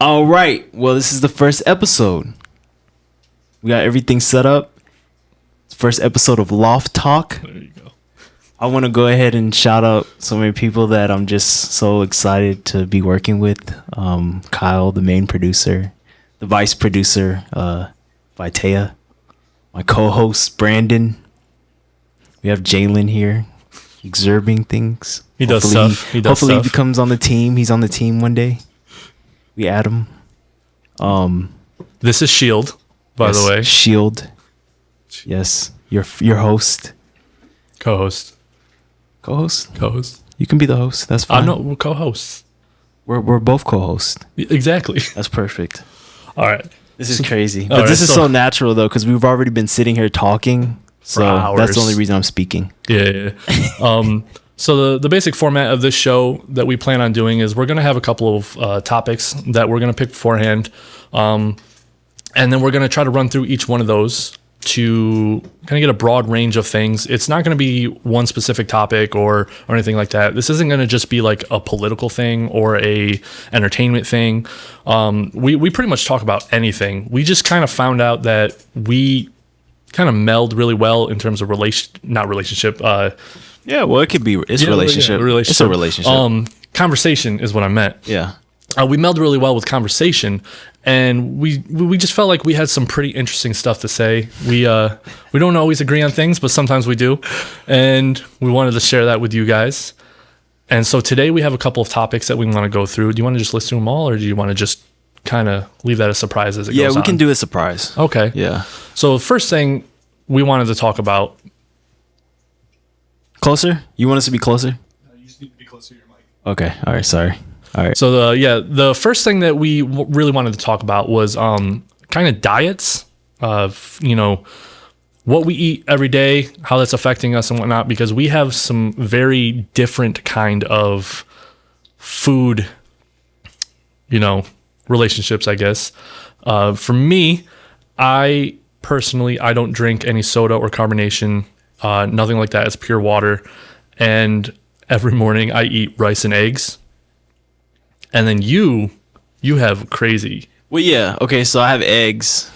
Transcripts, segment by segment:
All right. Well, this is the first episode. We got everything set up. First episode of Loft Talk. There you go. I want to go ahead and shout out so many people that I'm just so excited to be working with. Kyle, the main producer, the vice producer, Vaitea, my co-host Brandon. We have Jalen here, exerting things. He does stuff. Hopefully he becomes on the team. He's on the team one day. We add him. This is Shield, by the way. Shield. Yes, your host. Co-host. Co-host. You can be the host. That's fine. I'm not. We're co-hosts. We're both co-hosts. Exactly. That's perfect. All right. This is crazy, but this is so natural though because we've already been sitting here talking. So that's the only reason I'm speaking. Yeah. So the basic format of this show that we plan on doing is we're going to have a couple of topics that we're going to pick beforehand. And then we're going to try to run through each one of those to kind of get a broad range of things. It's not going to be one specific topic or anything like that. This isn't going to just be like a political thing or a entertainment thing. We pretty much talk about anything. We just kind of found out that we kind of meld really well in terms of relationship. Yeah, well, it could be. It's relationship. It's a relationship. Conversation is what I meant. Yeah. We meld really well with conversation, and we just felt like we had some pretty interesting stuff to say. We don't always agree on things, but sometimes we do, and we wanted to share that with you guys. And so today we have a couple of topics that we want to go through. Do you want to just list through them all, or do you want to just kind of leave that a surprise as it goes on? Yeah, we can do a surprise. Okay. Yeah. So the first thing we wanted to talk about. Closer? You want us to be closer? You just need to be closer to your mic. Okay. All right. Sorry. All right. So the first thing that we really wanted to talk about was kind of diets of, what we eat every day, how that's affecting us and whatnot, because we have some very different kind of food, relationships, I guess. For me, I don't drink any soda or carbonation, nothing like that. It's pure water. And every morning I eat rice and eggs. And then you have crazy. Well, yeah. Okay, so I have eggs.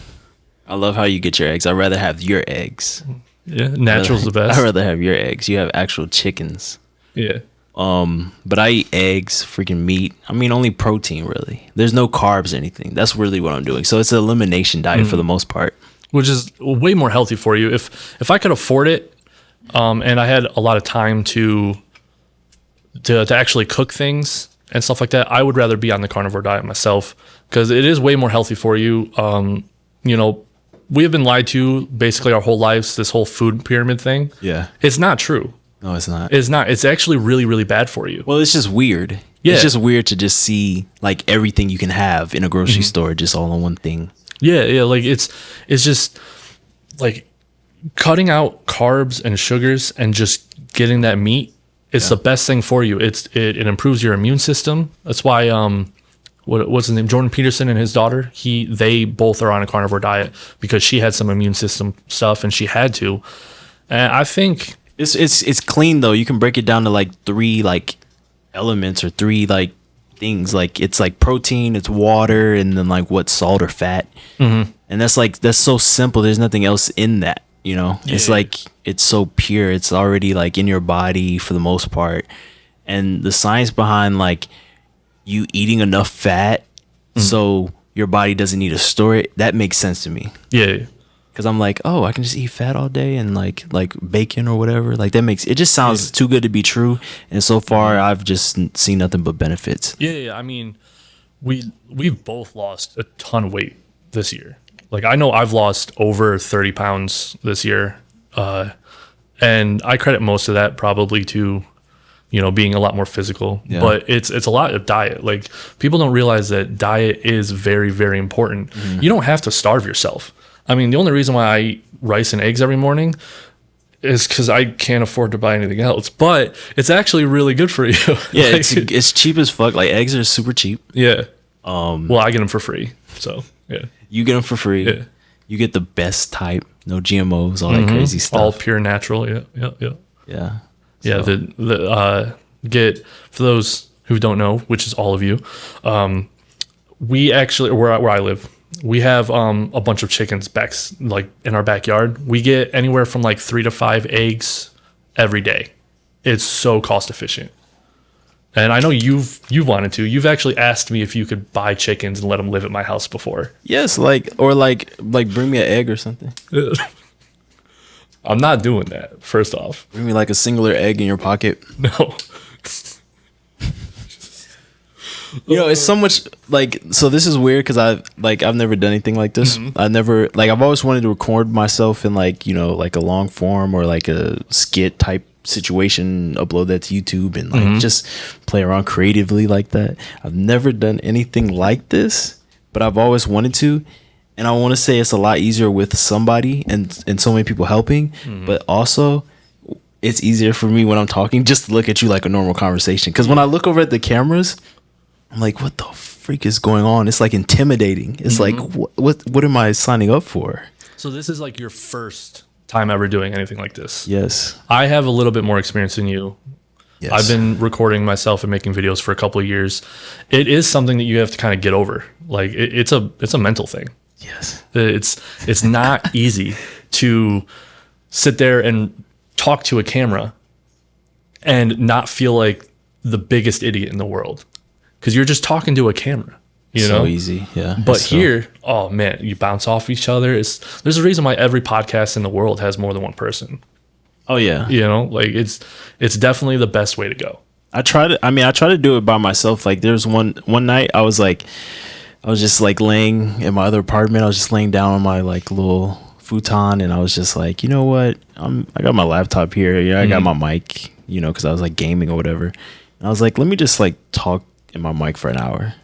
I love how you get your eggs. I'd rather have your eggs. Yeah, natural's the best. I'd rather have your eggs. You have actual chickens. Yeah. But I eat eggs, freaking meat. I mean, only protein, really. There's no carbs or anything. That's really what I'm doing. So it's an elimination diet for the most part. Which is way more healthy for you. If I could afford it, and I had a lot of time to actually cook things and stuff like that, I would rather be on the carnivore diet myself because it is way more healthy for you. We have been lied to basically our whole lives, this whole food pyramid thing. Yeah. It's not true. No, it's not. It's not. It's actually really, really bad for you. Well, it's just weird. Yeah. It's just weird to just see like everything you can have in a grocery store just all on one thing. Yeah. Like it's just like cutting out carbs and sugars and just getting that meat. It's the best thing for you. It improves your immune system. That's why what's his name? Jordan Peterson and his daughter. They both are on a carnivore diet because she had some immune system stuff and she had to. And I think it's clean though. You can break it down to like 3 like elements or 3 like things. Like it's like protein, it's water, and then like what salt or fat. Mm-hmm. And that's so simple. There's nothing else in that. It's like it's so pure. It's already like in your body for the most part. And the science behind like you eating enough fat so your body doesn't need to store it, that makes sense to me. Yeah. Because I'm like, oh, I can just eat fat all day and like bacon or whatever. Like it just sounds too good to be true. And so far, I've just seen nothing but benefits. Yeah. I mean, we've both lost a ton of weight this year. Like I know I've lost over 30 pounds this year. And I credit most of that probably to, being a lot more physical, but it's a lot of diet. Like people don't realize that diet is very, very important. You don't have to starve yourself. I mean, the only reason why I eat rice and eggs every morning is because I can't afford to buy anything else, but it's actually really good for you. Yeah. It's cheap as fuck. Like eggs are super cheap. Yeah. Well, I get them for free. So yeah. You get them for free. Yeah. You get the best type, no GMOs, all that crazy stuff. All pure natural. Yeah. Yeah. Yeah. Get for those who don't know, which is all of you. we actually, where I live, we have a bunch of chickens like in our backyard. We get anywhere from like 3 to 5 eggs every day. It's so cost efficient. And I know you've wanted to. You've actually asked me if you could buy chickens and let them live at my house before. Yes, like bring me an egg or something. I'm not doing that. First off, bring me like a singular egg in your pocket. No. You know, it's so much like, so this is weird because I've never done anything like this. I've always wanted to record myself in like, you know, like a long form or like a skit type situation, upload that to YouTube and like just play around creatively like that. I've never done anything like this, but I've always wanted to. And I want to say it's a lot easier with somebody and so many people helping, but also it's easier for me when I'm talking just to look at you like a normal conversation. Because when I look over at the cameras, I'm like, what the freak is going on? It's like intimidating. It's like, what am I signing up for? So this is like your first time ever doing anything like this. Yes. I have a little bit more experience than you. Yes. I've been recording myself and making videos for a couple of years. It is something that you have to kind of get over. Like it's a mental thing. Yes. It's not easy to sit there and talk to a camera and not feel like the biggest idiot in the world. Because you're just talking to a camera, you know? So easy, yeah. But here, oh man, you bounce off each other. There's a reason why every podcast in the world has more than one person. Oh yeah, you know, like it's definitely the best way to go. I try to do it by myself. Like there's one night I was just like laying in my other apartment. I was just laying down on my like little futon, and I was just like, you know what? I got my laptop here. Yeah, I got my mic. You know, because I was like gaming or whatever. And I was like, let me just like talk in my mic for an hour.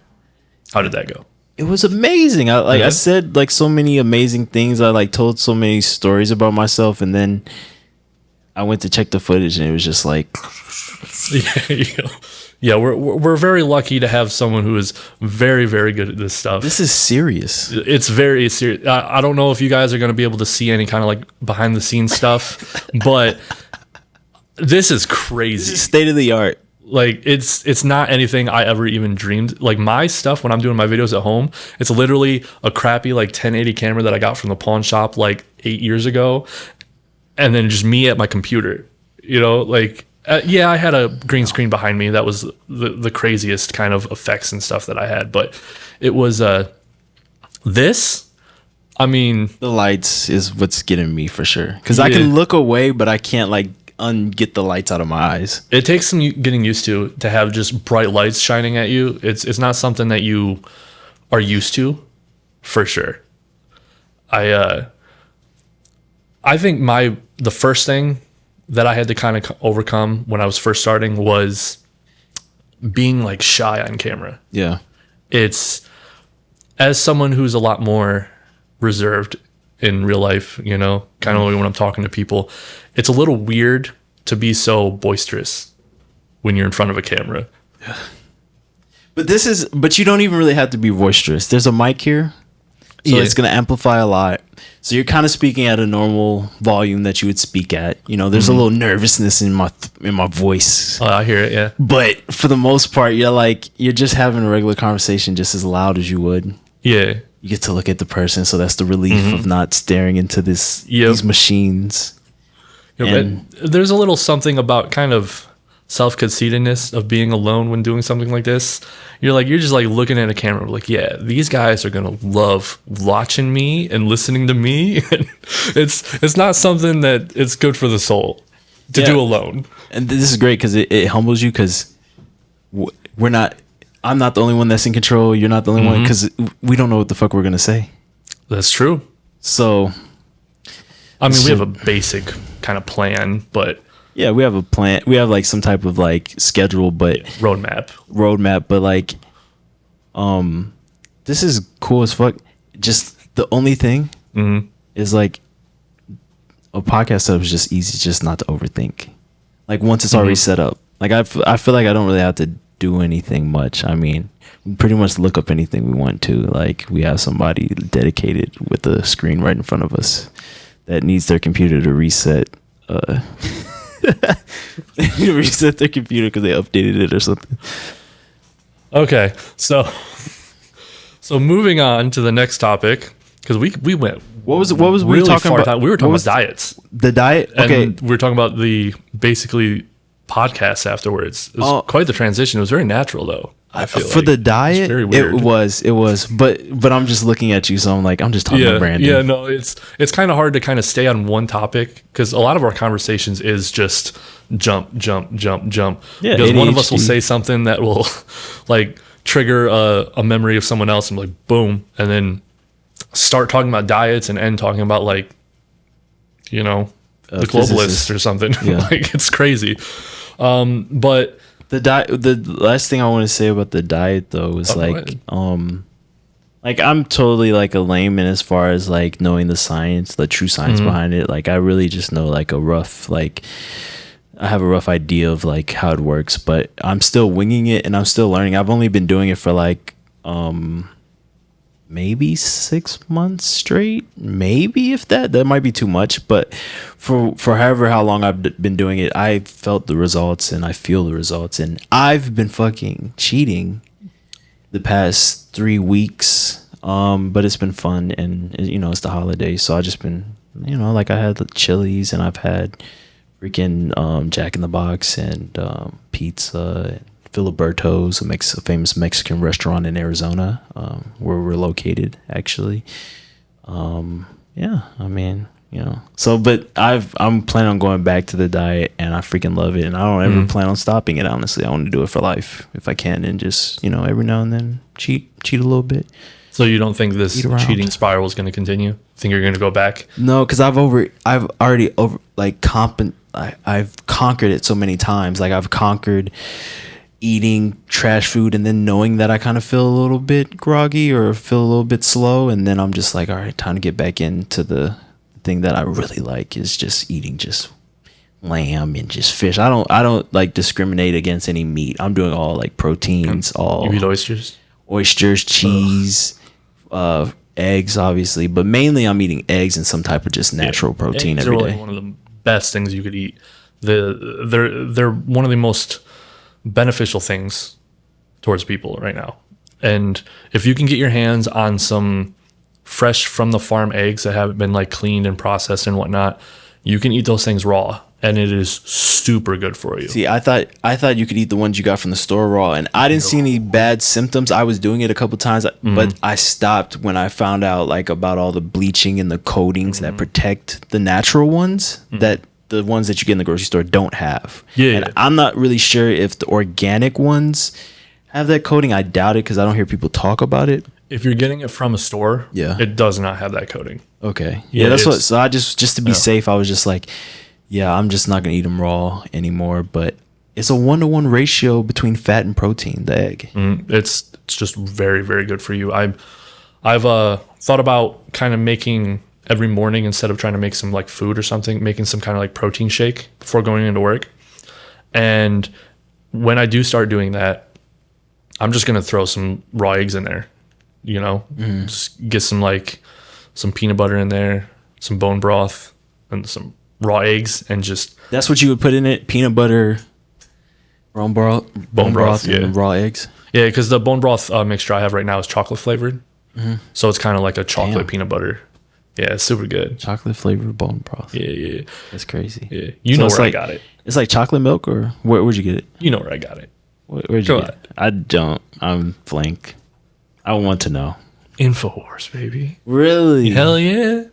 How did that go? It was amazing. I said like so many amazing things. I like told so many stories about myself, and then I went to check the footage, and it was just like, yeah. We're very lucky to have someone who is very, very good at this stuff. This is serious. It's very serious. I don't know if you guys are going to be able to see any kind of like behind the scenes stuff, but this is crazy. This is state of the art. Like it's not anything I ever even dreamed. Like my stuff when I'm doing my videos at home, it's literally a crappy like 1080 camera that I got from the pawn shop like 8 years ago, and then just me at my computer. You know, like yeah, I had a green screen behind me. That was the craziest kind of effects and stuff that I had, but it was this. I mean, the lights is what's getting me for sure. Because I can look away, but I can't like get the lights out of my eyes. It takes some getting used to have just bright lights shining at you. It's not something that you are used to, for sure. I think the first thing that I had to kind of overcome when I was first starting was being like shy on camera. Yeah. It's, as someone who's a lot more reserved in real life, you know, kind of when I'm talking to people, it's a little weird to be so boisterous when you're in front of a camera. Yeah. But you don't even really have to be boisterous. There's a mic here, so it's going to amplify a lot. So you're kind of speaking at a normal volume that you would speak at. You know, there's a little nervousness in my voice. Oh, I hear it, yeah. But for the most part, you're just having a regular conversation just as loud as you would. Yeah. You get to look at the person, so that's the relief of not staring into these machines. And there's a little something about kind of self-conceitedness of being alone when doing something like this. You're just like looking at a camera, like, yeah, these guys are gonna love watching me and listening to me. It's not something that it's good for the soul to do alone. And this is great because it humbles you, because I'm not the only one that's in control. You're not the only one, because we don't know what the fuck we're gonna say. That's true. So, I mean, we have a basic kind of plan, but yeah, we have a plan. We have like some type of like schedule, but roadmap. But like, this is cool as fuck. Just the only thing is like a podcast setup is just easy, just not to overthink. Like once it's already set up, like I feel like I don't really have to do anything much. I mean, we pretty much look up anything we want to. Like we have somebody dedicated with a screen right in front of us that needs their computer to reset. They need to reset their computer because they updated it or something. Okay, so So moving on to the next topic, because we went. What was really we talking about? We were talking about diets. The diet. Okay, and we were talking about the basically podcasts afterwards. It was quite the transition. It was very natural though. I feel for the diet, it was. But I'm just looking at you, so I'm like, I'm just talking to Brandon. Yeah, no, it's kind of hard to kind of stay on one topic because a lot of our conversations is just jump. Yeah, because one of us will say something that will like trigger a memory of someone else, and like boom, and then start talking about diets and end talking about like, you know, the globalists or something. Yeah. Like it's crazy. But the last thing I want to say about the diet though is like I'm totally like a layman as far as like knowing the science, the true science behind it. Like I really just know like a rough, like I have a rough idea of like how it works, but I'm still winging it and I'm still learning. I've only been doing it for like maybe 6 months straight, maybe, if that might be too much, but for however how long I've been doing it, I felt the results and I feel the results, and I've been fucking cheating the past 3 weeks, but it's been fun, and you know it's the holidays, so I just been, you know, like I had the Chili's and I've had freaking Jack in the Box and pizza, Filiberto's, a famous Mexican restaurant in Arizona, where we're located, actually. Yeah, I mean, you know. So, but I'm planning on going back to the diet, and I freaking love it, and I don't ever plan on stopping it. Honestly, I want to do it for life if I can, and just, you know, every now and then cheat a little bit. So you don't think this cheating spiral is going to continue? Think you're going to go back? No, because I've already I've conquered it so many times. Like I've conquered eating trash food and then knowing that I kind of feel a little bit groggy or feel a little bit slow, and then I'm just like, all right, time to get back into the thing that I really like, is just eating just lamb and just fish. I don't like discriminate against any meat. I'm doing all like proteins. You eat oysters, cheese, eggs, obviously, but mainly I'm eating eggs and some type of just natural protein eggs every are day. Like one of the best things you could eat. They're one of the most beneficial things towards people right now, and if you can get your hands on some fresh from the farm eggs that haven't been like cleaned and processed and whatnot, you can eat those things raw, and it is super good for you. See, I thought you could eat the ones you got from the store raw, and I didn't see any bad symptoms. I was doing it a couple times, but I stopped when I found out like about all the bleaching and the coatings that protect the natural ones that the ones that you get in the grocery store don't have. And I'm not really sure if the organic ones have that coating. I doubt it because I don't hear people talk about it. If you're getting it from a store, it does not have that coating. Okay. Yeah, that's what. So I just to be safe, I was just like, yeah, I'm just not gonna eat them raw anymore. But it's a 1-to-1 ratio between fat and protein. The egg. It's just very, very good for you. I've thought about kind of making every morning, instead of trying to make some like food or something, making some kind of like protein shake before going into work. And when I do start doing that, I'm just gonna throw some raw eggs in there. You know, just get some peanut butter in there, some bone broth, and some raw eggs, and just. That's what you would put in it: peanut butter, bone broth, and raw eggs. Yeah, because the bone broth mixture I have right now is chocolate flavored, so it's kind of like a chocolate peanut butter. Yeah, it's super good. Chocolate flavored bone broth. Yeah. That's crazy. Yeah, you know where I got it. It's like chocolate milk, or where'd you get it? You know where I got it. Where'd you get it? I don't. I'm blank. I want to know. InfoWars, baby. Really? Hell yeah.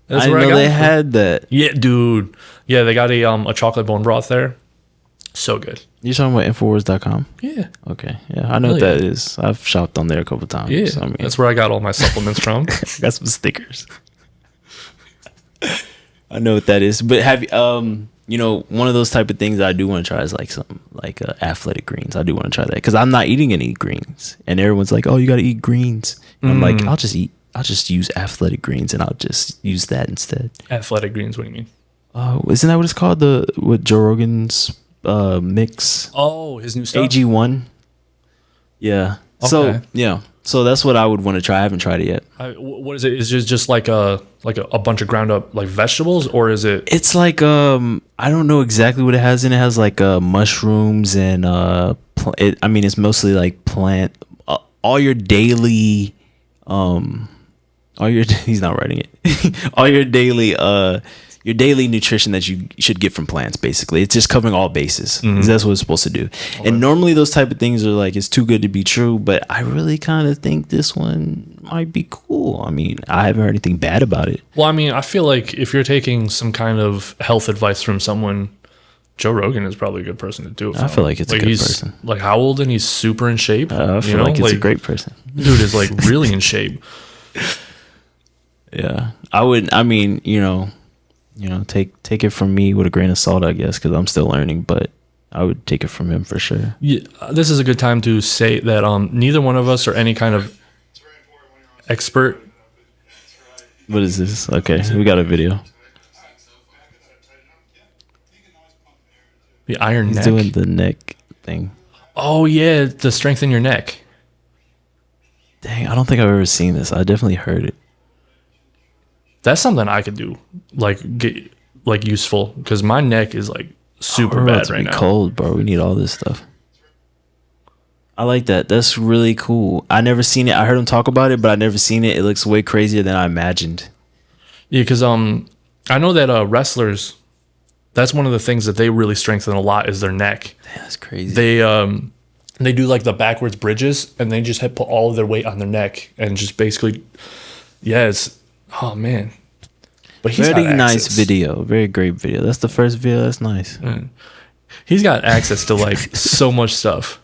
That's where I know they had that. Yeah, dude. Yeah, they got a chocolate bone broth there. So good. You talking about Infowars.com? Yeah. Okay. Yeah, I know what that is. I've shopped on there a couple times. Yeah, I mean, that's where I got all my supplements from. Got some stickers. I know what that is. But have you, you know, one of those type of things I do want to try is like something like athletic greens. I do want to try that because I'm not eating any greens, and everyone's like, "Oh, you got to eat greens." And I'm like, I'll just use athletic greens, and I'll just use that instead. Athletic greens? What do you mean? Isn't that what it's called? With Joe Rogan's mix? Oh, his new stuff. AG1. Yeah. Okay. So yeah. So that's what I would want to try. I haven't tried it yet. What is it? Is it just like a bunch of ground up like vegetables, or is it? It's like I don't know exactly what it has in it. It has like mushrooms and it's mostly like plant. All your daily all your he's not writing it. All your daily nutrition that you should get from plants. Basically, it's just covering all bases. That's what it's supposed to do. Okay. And normally those type of things are like it's too good to be true. But I really kind of think this one might be cool. I mean, I haven't heard anything bad about it. Well, I mean, I feel like if you're taking some kind of health advice from someone, Joe Rogan is probably a good person to do it from. I feel like it's a good person. Like how old and he's super in shape. I feel like it's a great person. Dude is like really in shape. Yeah, I mean, take it from me with a grain of salt, I guess, because I'm still learning. But I would take it from him for sure. Yeah, this is a good time to say that neither one of us are any kind of expert. What is this? Okay, we got a video. The iron He's neck. doing the neck thing. Oh yeah, to strengthen your neck. Dang, I don't think I've ever seen this. I definitely heard it. That's something I could do, get useful, because my neck is like super bad right now. Cold, bro. We need all this stuff. I like that. That's really cool. I never seen it. I heard him talk about it, but I never seen it. It looks way crazier than I imagined. Yeah, because I know that wrestlers, that's one of the things that they really strengthen a lot is their neck. Damn, that's crazy. They do like the backwards bridges, and they just put all of their weight on their neck, and just basically, oh man. But he's very nice video. Very great video. That's the first video. That's nice. He's got access to like so much stuff.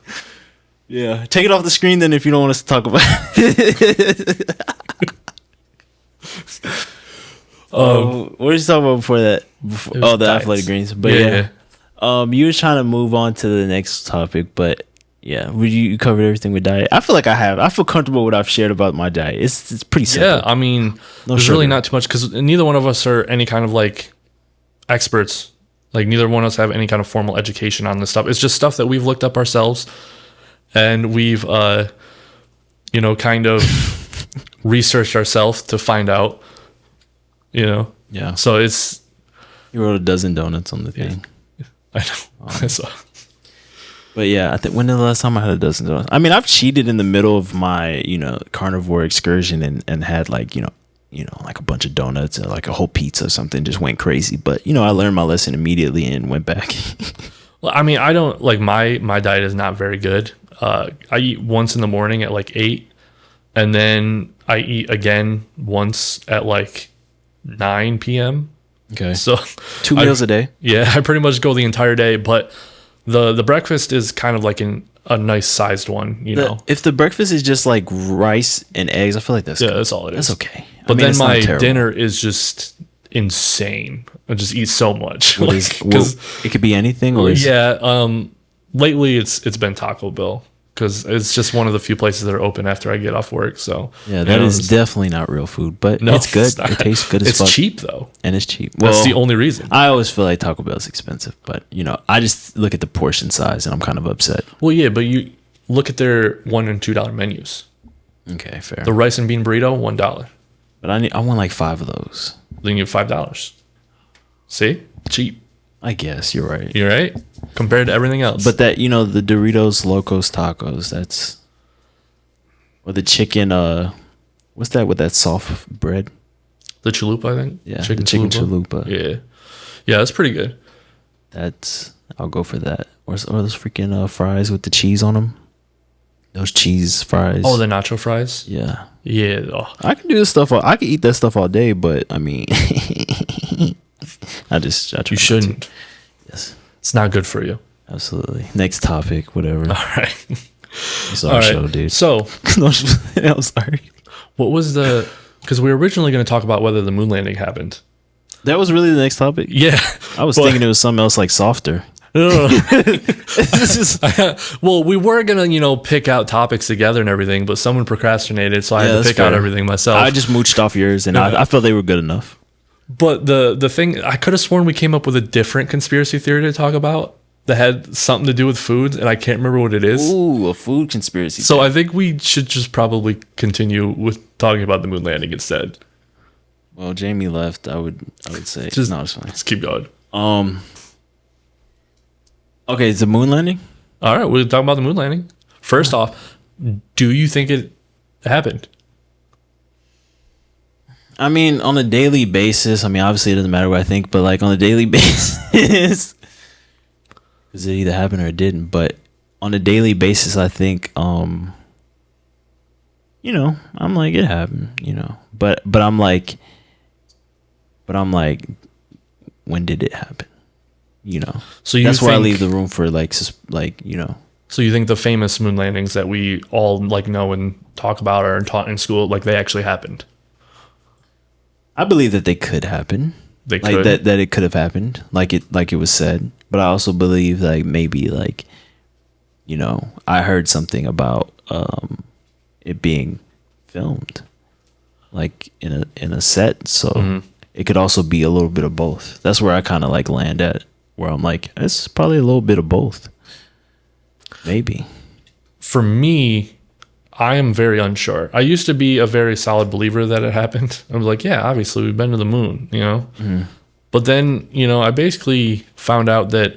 Yeah. Take it off the screen then if you don't want us to talk about it. What were you talking about before that? The diets. Athletic greens. But yeah. You were trying to move on to the next topic, but yeah, you covered everything with diet. I feel like I have. I feel comfortable with what I've shared about my diet. It's pretty simple. Yeah, I mean, there's really not too much because neither one of us are any kind of like experts. Like neither one of us have any kind of formal education on this stuff. It's just stuff that we've looked up ourselves, and we've kind of researched ourselves to find out. Yeah. So it's you wrote a dozen donuts on the thing. I know. So. But yeah, I think when the last time I had a dozen donuts? I mean, I've cheated in the middle of my, carnivore excursion and had like, like a bunch of donuts or like a whole pizza or something, just went crazy. But, I learned my lesson immediately and went back. Well, I mean, I don't like my diet is not very good. I eat once in the morning at like 8, and then I eat again once at like 9 p.m. Okay. So 2 meals a day. Yeah, I pretty much go the entire day, but the breakfast is kind of like a nice sized one, If the breakfast is just like rice and eggs, I feel like that's good. That's all it is. That's okay. But then my dinner is just insane. I just eat so much. It could be anything. Or lately it's been Taco Bell because it's just one of the few places that are open after I get off work. So yeah, that is definitely not real food, but it's good. It tastes good as fuck. It's cheap though, and it's cheap. That's the only reason. I always feel like Taco Bell is expensive, but I just look at the portion size and I'm kind of upset. Well, yeah, but you look at their $1 and $2 menus. Okay, fair. The rice and bean burrito, $1. But I want like 5 of those. Then you have $5. See, cheap. I guess you're right. You're right compared to everything else. But that the Doritos Locos Tacos, that's or the chicken. What's that with that soft bread? The chalupa, I think. Yeah, chicken chalupa. Yeah, that's pretty good. I'll go for that. Or those freaking fries with the cheese on them. Those cheese fries. Oh, the nacho fries. Yeah. Yeah. Oh. I can do this stuff. I can eat that stuff all day, but I mean. I try you shouldn't. To. Yes. It's not good for you. Absolutely. Next topic, whatever. All right. It's our show, dude. So, I'm sorry. What was because we were originally going to talk about whether the moon landing happened. That was really the next topic? Yeah. I was thinking it was something else like softer. No. Well, we were gonna, pick out topics together and everything, but someone procrastinated, so I had to pick out everything myself. I just mooched off yours, and I felt they were good enough. But the thing, I could have sworn we came up with a different conspiracy theory to talk about that had something to do with food, and I can't remember what it is. Ooh, a food conspiracy. So I think we should just probably continue with talking about the moon landing instead. Well, Jamie left. I would say it's fine. Let's keep going. Okay, it's the moon landing? All right, we're talking about the moon landing. First off, do you think it happened? I mean, on a daily basis, I mean, obviously it doesn't matter what I think, but like on a daily basis, because it either happened or it didn't. But on a daily basis, I think, you know, I'm like, it happened, you know, but I'm like, when did it happen? You know, so that's why I leave the room for like, you know. So you think the famous moon landings that we all like know and talk about or taught in school, like they actually happened? I believe that they could happen. They like could. that it could have happened, like it was said. But I also believe like maybe like, you know, I heard something about it being filmed, like in a set. So it could also be a little bit of both. That's where I kind of like land at, where I'm like, it's probably a little bit of both. Maybe. For me, I am very unsure. I used to be a very solid believer that it happened. I was like, yeah, obviously we've been to the moon, you know? But then, you know, I basically found out that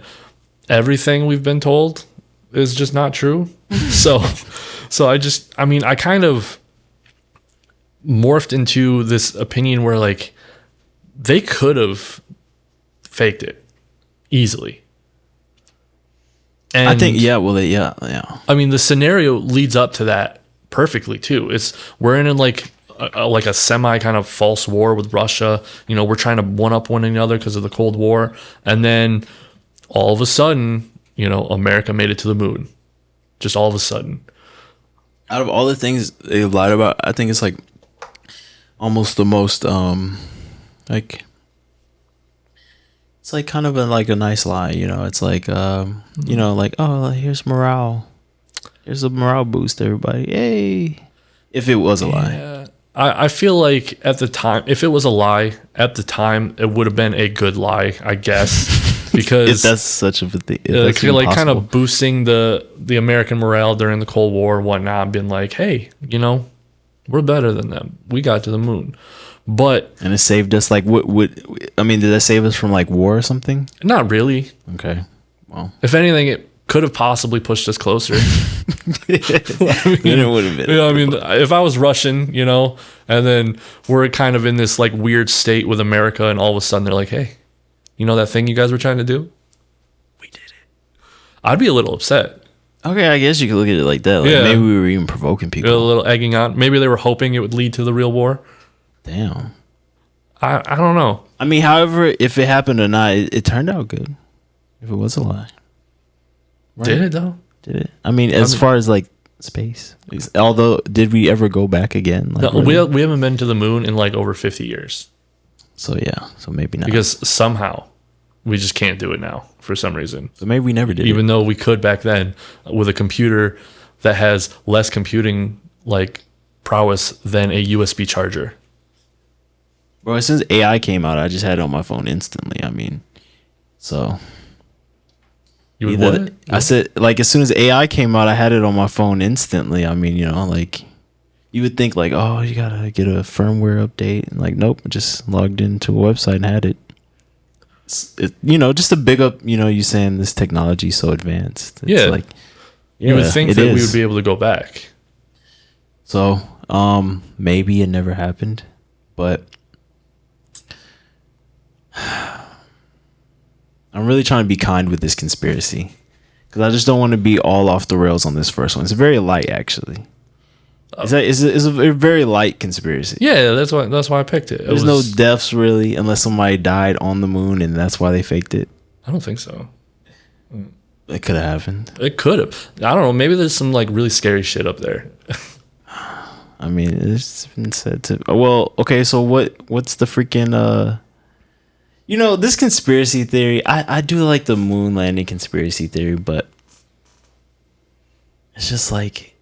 everything we've been told is just not true. so I kind of morphed into this opinion where like they could have faked it easily. And I think, yeah. I mean, the scenario leads up to that perfectly too. We're in like a semi kind of false war with Russia. You know, we're trying to one up one another because of the Cold War, and then all of a sudden, you know, America made it to the moon. Just all of a sudden. Out of all the things they lied about, I think it's like almost the most like. It's like kind of a nice lie, you know. It's like, you know, like, oh, here's morale. Here's a morale boost, everybody. Yay. If it was a lie. I feel like at the time, if it was a lie, at the time, it would have been a good lie, I guess. Because if that's such a thing. Like kind of boosting the American morale during the Cold War and whatnot, being like, hey, you know, we're better than them. We got to the moon. And it saved us. Like, I mean, did that save us from like war or something? Not really. Okay. Well, if anything, it could have possibly pushed us closer. It would have been. You know, I mean, if I was Russian, you know, and then we're kind of in this like weird state with America, and all of a sudden they're like, hey, you know that thing you guys were trying to do? We did it. I'd be a little upset. Okay, I guess you could look at it like that. Like, maybe we were even provoking people. A little egging on. Maybe they were hoping it would lead to the real war. Damn. I don't know. I mean, however, if it happened or not, it turned out good. If it was a lie. Right? Did it though? Did it? I mean, as far as like space. Although, did we ever go back again? Like, no, we haven't been to the moon in like over 50 years. So yeah, so maybe not. Because somehow we just can't do it now for some reason. So maybe we never did. Even though we could back then with a computer that has less computing like prowess than a USB charger. Bro, as soon as AI came out, I just had it on my phone instantly. I mean, so. You would what? I said, like, as soon as AI came out, I had it on my phone instantly. I mean, you know, like, you would think, like, oh, you gotta get a firmware update. And, like, nope, I just logged into a website and had it. You know, just to big up, you know, you saying this technology is so advanced. It's like, yeah, you would think that we would be able to go back. So, maybe it never happened, but I'm really trying to be kind with this conspiracy because I just don't want to be all off the rails on this first one. It's very light, actually. It's a very light conspiracy. Yeah, that's why I picked it. There's no deaths really, unless somebody died on the moon and that's why they faked it. I don't think so. It could have happened. It could have. I don't know. Maybe there's some like really scary shit up there. I mean, it's been said to. Well, okay. So what's the freaking You know, this conspiracy theory, I do like the moon landing conspiracy theory, but it's just like,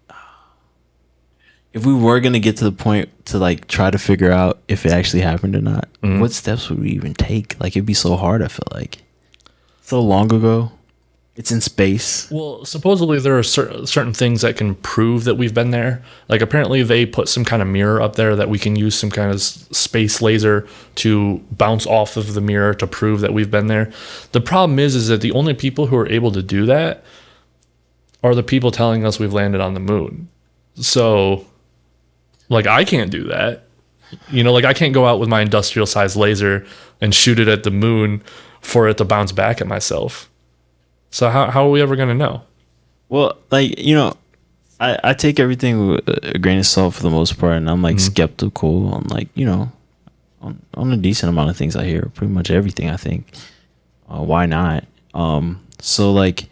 if we were going to get to the point to like try to figure out if it actually happened or not, what steps would we even take? Like, it'd be so hard, I feel like. So long ago. It's in space. Well, supposedly there are certain things that can prove that we've been there. Like apparently they put some kind of mirror up there that we can use some kind of space laser to bounce off of the mirror to prove that we've been there. The problem is that the only people who are able to do that are the people telling us we've landed on the moon. So, like, I can't do that. You know, like I can't go out with my industrial sized laser and shoot it at the moon for it to bounce back at myself. So how are we ever going to know? Well, like, I take everything with a grain of salt for the most part, and I'm like skeptical on like, on a decent amount of things I hear, pretty much everything I think. Why not? So like,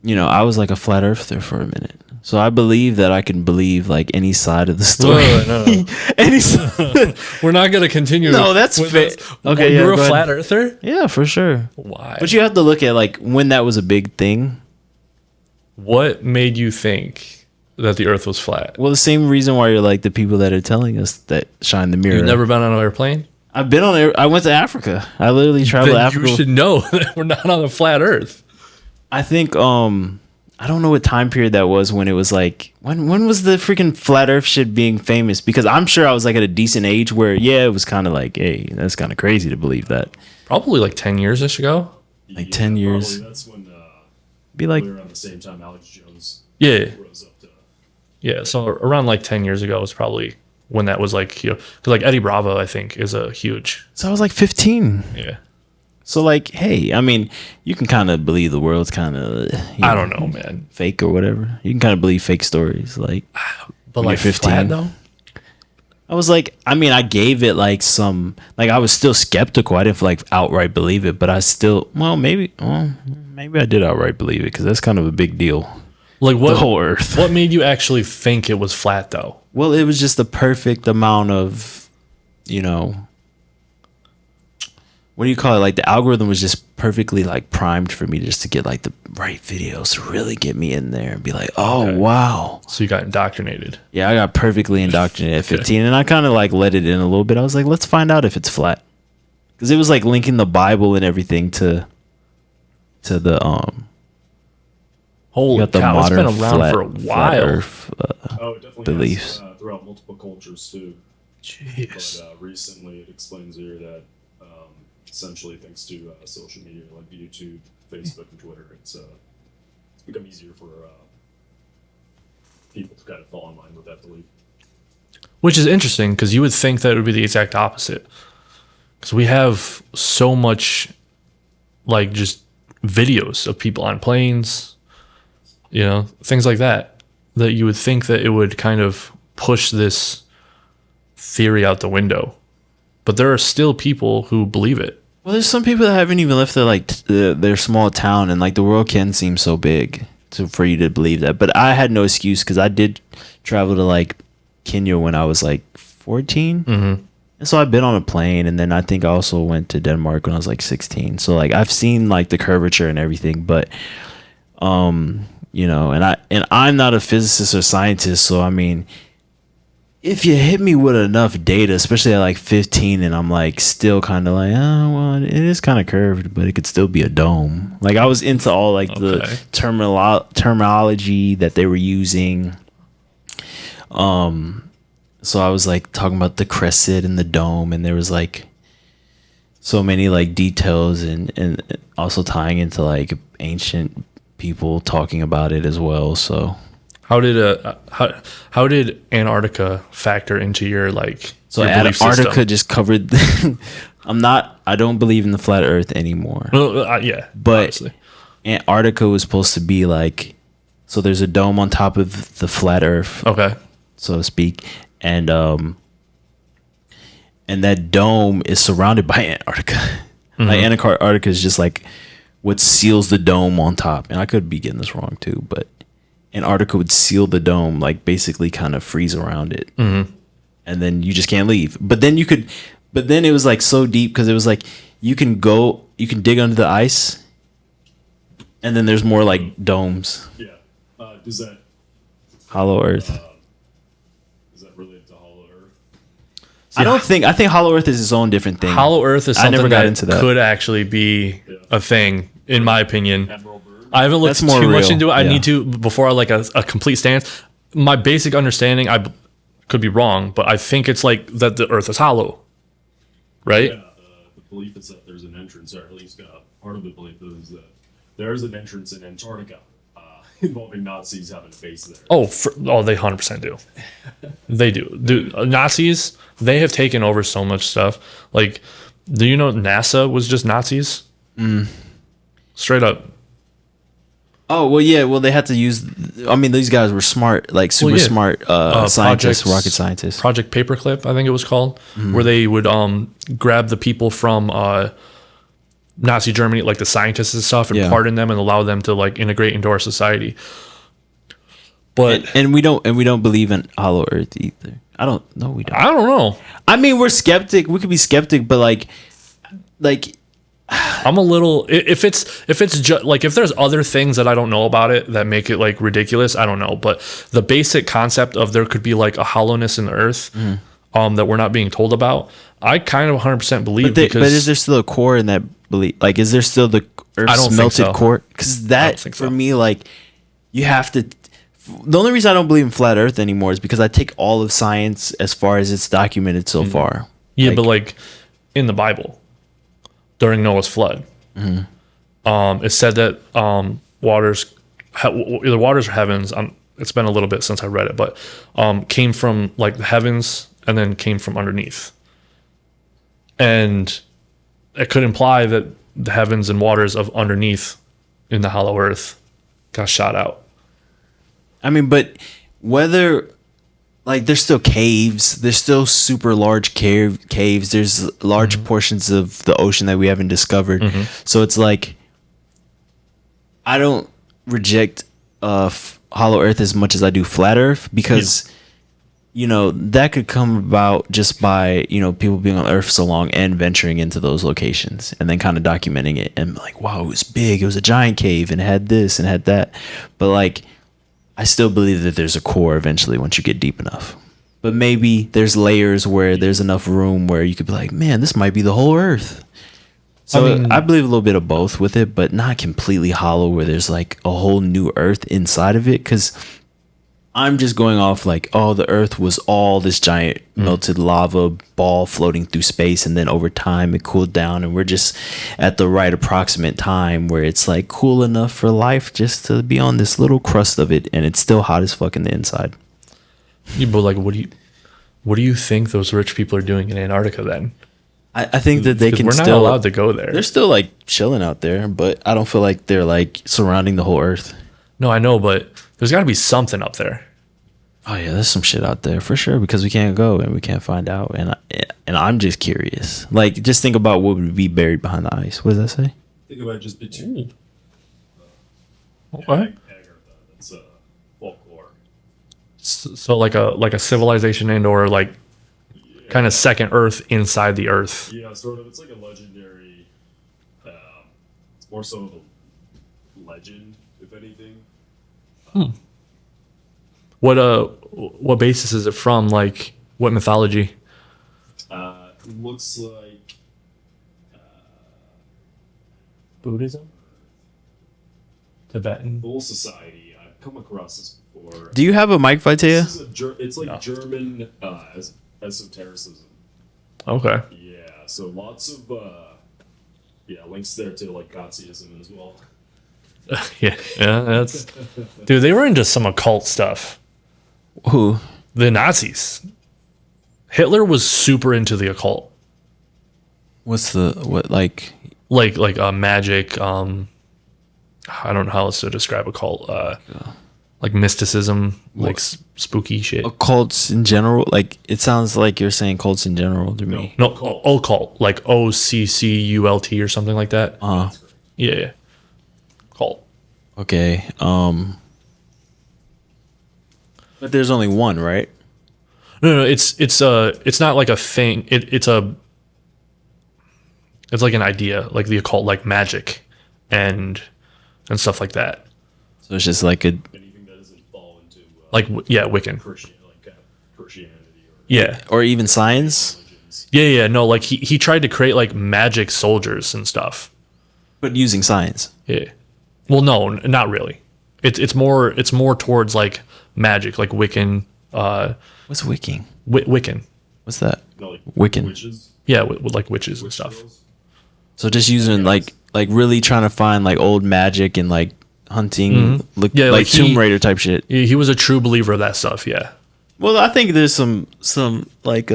I was like a flat earther for a minute. So I believe that I can believe like any side of the story. No. We're not going to continue. No, that's fair. Okay, you're a flat earther? Yeah, for sure. Why? But you have to look at like when that was a big thing. What made you think that the earth was flat? Well, the same reason why you're like the people that are telling us that shine the mirror. You've never been on an airplane? I've been on I went to Africa. I literally traveled to Africa. You should know that we're not on a flat earth. I think I don't know what time period that was when it was like when was the freaking flat earth shit being famous, because I'm sure I was like at a decent age where it was kind of like, hey, that's kind of crazy to believe that. Probably like 10 years ago. Like 10 years. That's when be like around the same time Alex Jones rose up to. Yeah, so around like 10 years ago was probably when that was like, because like Eddie Bravo, I think, is a huge. So I was like 15. Yeah. So like, hey, I mean, you can kind of believe the world's kind of, I don't know, man, fake or whatever. You can kind of believe fake stories, like. But like 15 flat, though. I was like, I mean, I gave it like some, like I was still skeptical. I didn't like outright believe it, but I still, maybe I did outright believe it, because that's kind of a big deal. Like what? The whole Earth. What made you actually think it was flat, though? Well, it was just the perfect amount of, what do you call it? Like the algorithm was just perfectly like primed for me just to get like the right videos to really get me in there and be like, oh, okay. Wow. So you got indoctrinated. Yeah, I got perfectly indoctrinated at 15, and I kind of like let it in a little bit. I was like, let's find out if it's flat. Because it was like linking the Bible and everything to the holy cow, it's been around for a while. Earth, definitely beliefs has, throughout multiple cultures too. Jeez. But recently it explains here that essentially thanks to social media like YouTube, Facebook, and Twitter, it's become easier for people to kind of fall in line with that belief. Which is interesting, because you would think that it would be the exact opposite. Because we have so much, like, just videos of people on planes, things like that, that you would think that it would kind of push this theory out the window. But there are still people who believe it. Well, there's some people that haven't even left their small town, and like the world can seem so big for you to believe that. But I had no excuse, because I did travel to like Kenya when I was like 14. Mm-hmm. And so I've been on a plane, and then I think I also went to Denmark when I was like 16. So like I've seen like the curvature and everything, but and I'm not a physicist or scientist, so I mean, if you hit me with enough data, especially at like 15, and I'm like still kind of like, oh well, it is kind of curved, but it could still be a dome. Like I was into all like the terminology that they were using. So I was like talking about the crescent and the dome, and there was like so many like details, and also tying into like ancient people talking about it as well. So how did Antarctica factor into your like? So your Antarctica just covered. I don't believe in the flat Earth anymore. Well, yeah, but obviously. Antarctica was supposed to be like, so there's a dome on top of the flat Earth, okay, so to speak, and that dome is surrounded by Antarctica. Mm-hmm. Like Antarctica is just like what seals the dome on top. And I could be getting this wrong too, but Antarctica would seal the dome, like basically kind of freeze around it, mm-hmm. and then you just can't leave. But then it was like so deep, because it was like you can dig under the ice, and then there's more like domes. Yeah. Does that Hollow Earth? Is that related to Hollow Earth? I think Hollow Earth is its own different thing. Hollow Earth is something that could actually be a thing, in my opinion. I haven't looked too real. much into it. I Yeah. need to before I like a complete stance. My basic understanding, I could be wrong, but I think it's like that the Earth is hollow, right? Yeah, the belief is that there's an entrance, or at least part of the belief is that there is an entrance in Antarctica. involving Nazis having a base there. Oh, they 100% do. They do. Nazis, they have taken over so much stuff. Like, do you know NASA was just Nazis? Straight up. Oh, well, yeah. Well, they had to use. I mean, these guys were smart, like super smart scientists, rocket scientists. Project Paperclip, I think it was called, where they would grab the people from Nazi Germany, like the scientists and stuff, and pardon them and allow them to like integrate into our society. But and we don't believe in Hollow Earth either. I don't know. We don't. I don't know. I mean, we're skeptic. We could be skeptic, but like. I'm a little if there's other things that I don't know about it that make it like ridiculous, I don't know, but the basic concept of there could be like a hollowness in the earth that we're not being told about, I kind of 100% believe. But is there still a core in that belief? Like, is there still the Earth's melted core? Because that for me, like, you have to. The only reason I don't believe in flat Earth anymore is because I take all of science as far as it's documented so far. Yeah, but like in the Bible. During Noah's flood, it said that either waters or heavens. It's been a little bit since I read it, but came from like the heavens and then came from underneath, and it could imply that the heavens and waters of underneath in the hollow earth got shot out. I mean, but whether. Like, there's still caves. There's still super large caves. There's large portions of the ocean that we haven't discovered. So it's like, I don't reject Hollow Earth as much as I do Flat Earth because, you know, that could come about just by, you know, people being on Earth so long and venturing into those locations and then kind of documenting it and like, wow, it was big. It was a giant cave and it had this and had that. But like, I still believe that there's a core eventually once you get deep enough. But maybe there's layers where there's enough room where you could be like, man, this might be the whole Earth. So I believe a little bit of both with it, but not completely hollow where there's like a whole new Earth inside of it. Because I'm just going off like, oh, the Earth was all this giant melted lava ball floating through space. And then over time it cooled down and we're just at the right approximate time where it's like cool enough for life just to be on this little crust of it. And it's still hot as fuck in the inside. Yeah, but like, what do you think those rich people are doing in Antarctica then? I think that they can we're still. Not allowed to go there. They're still like chilling out there, but I don't feel like they're like surrounding the whole Earth. No, I know, but there's got to be something up there. Oh yeah, there's some shit out there for sure because we can't go and we can't find out, and I'm just curious. Like, just think about what would be buried behind the ice. What does that say? Think about just between. Okay. That's folklore. So like a civilization and or like kind of second Earth inside the Earth. Yeah, sort of. It's like a legendary. It's more so of a legend, if anything. What basis is it from? Like, what mythology? Looks like Buddhism? Tibetan? Bull Society. I've come across this before. Do you have a mic, Vaitea? It's like German esotericism. Okay. Yeah, so lots of links there to like Nazism as well. yeah, that's dude. They were into some occult stuff. Who? The Nazis. Hitler was super into the occult. What's what like magic? I don't know how else to describe occult. Like mysticism, like spooky shit. Cults in general? Like, it sounds like you're saying cults in general to me. No, occult, like OCCULT or something like that. Yeah. Cult. Okay. But there's only one, right? No, it's not like a thing. It's like an idea, like the occult, like magic and stuff like that. So it's just like anything that doesn't fall into Wiccan. Christianity or or even science. religions. Yeah. No, like he tried to create like magic soldiers and stuff. But using science. Yeah. Well, no, not really. It's more towards like magic, like Wiccan. What's wicking? Wiccan. What's that? No, like Wiccan. witches. Yeah, with like witches and stuff. Girls. So just using like really trying to find like old magic and like hunting, Yeah, like Tomb Raider type shit. He was a true believer of that stuff. Yeah. Well, I think there's some like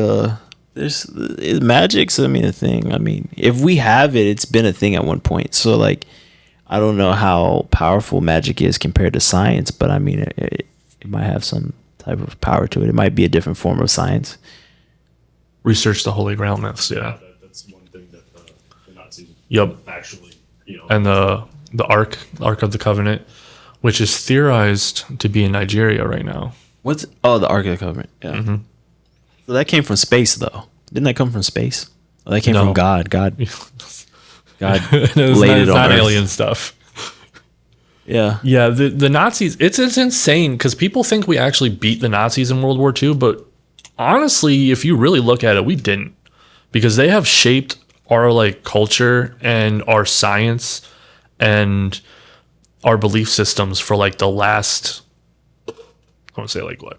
magic's a thing. I mean, if we have it, it's been a thing at one point. So like, I don't know how powerful magic is compared to science, but I mean, it might have some type of power to it. It might be a different form of science. Research the Holy Grail myths. Yeah. That's one thing that the Nazis actually, And the Ark of the Covenant, which is theorized to be in Nigeria right now. The Ark of the Covenant. Yeah. Mm-hmm. So that came from space, though. Didn't that come from space? Oh, that came from God. God laid it on not Earth. Alien stuff. Yeah. Yeah, the Nazis, it's insane because people think we actually beat the Nazis in World War II, but honestly, if you really look at it, we didn't, because they have shaped our like culture and our science and our belief systems for like the last, I want to say like what,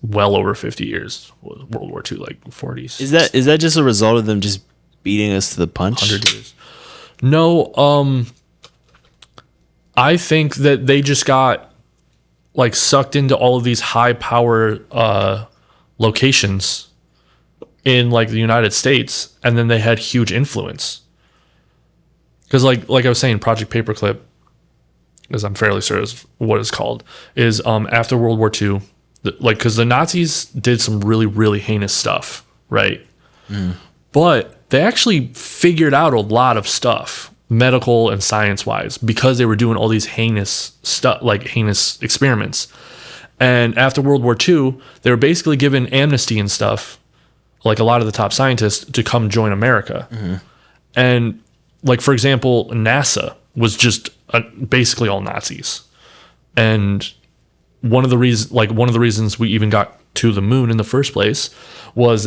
well over 50 years. World War II, like 40s. Is that just a result of them just beating us to the punch? 100 years. No, I think that they just got like sucked into all of these high power locations in like the United States, and then they had huge influence. Because like I was saying, Project Paperclip, as I'm fairly sure is what it's called, is after World War II, because the Nazis did some really, really heinous stuff, right? But they actually figured out a lot of stuff, medical and science-wise, because they were doing all these heinous stuff, like heinous experiments. And after World War II, they were basically given amnesty and stuff, like a lot of the top scientists, to come join America. And like, for example, NASA was just basically all Nazis. And one of the reasons we even got to the moon in the first place was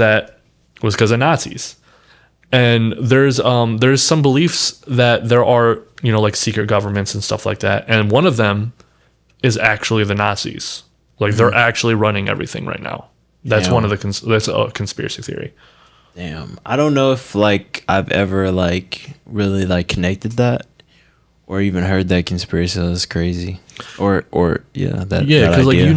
because of Nazis. And there's some beliefs that there are, like secret governments and stuff like that. And one of them is actually the Nazis. Like they're actually running everything right now. That's one of the that's a conspiracy theory. Damn, I don't know if like I've ever like really like connected that, or even heard that conspiracy. That's crazy. Or yeah, that because like idea.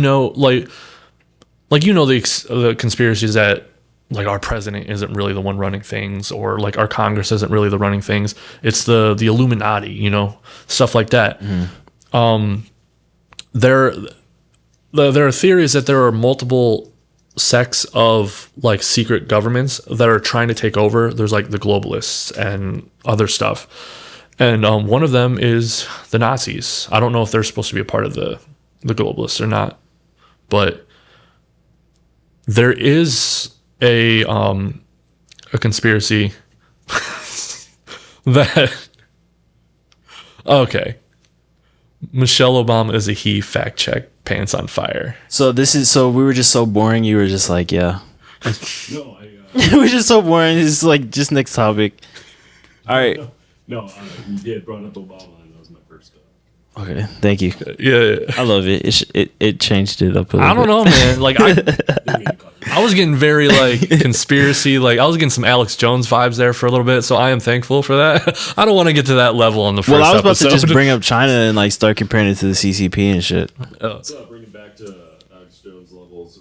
the conspiracies that like our president isn't really the one running things, or like our Congress isn't really the running things. It's the Illuminati, stuff like that. There are theories that there are multiple sects of like secret governments that are trying to take over. There's like the globalists and other stuff, and one of them is the Nazis. I don't know if they're supposed to be a part of the globalists or not, but there is a conspiracy that Michelle Obama is a he. Fact check. Pants on fire. So we were just so boring. You were just like, yeah. No, we were just so boring. It's like just next topic. All right. No, you did brought up Obama, and that was my first. Okay, thank you. Yeah. I love it. It changed it up a little I don't bit. know, man. Like I was getting very like conspiracy. Like I was getting some Alex Jones vibes there for a little bit. So I am thankful for that. I don't want to get to that level on the first. Well, I was about episode. to just bring up China and like start comparing it to the CCP and shit. Let's bring it back to Alex Jones levels.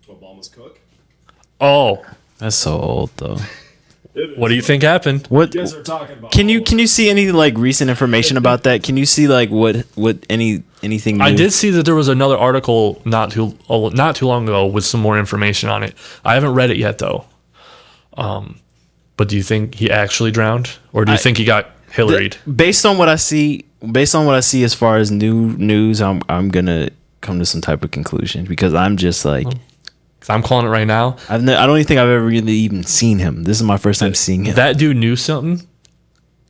Obama's cook. Oh, That's so old though. what do you think happened? What You guys are talking about? can you see any like recent information about that? Can you see like what anything new? I did see that there was another article not too long ago with some more information on it. I haven't read it yet though. But do you think he actually drowned, or do you think he got Hillaried? Based on what I see as far as new news, I'm gonna come to some type of conclusion, because I'm just like, I'm calling it right now. I don't even think I've ever really even seen him. This is my first time seeing him. That dude knew something,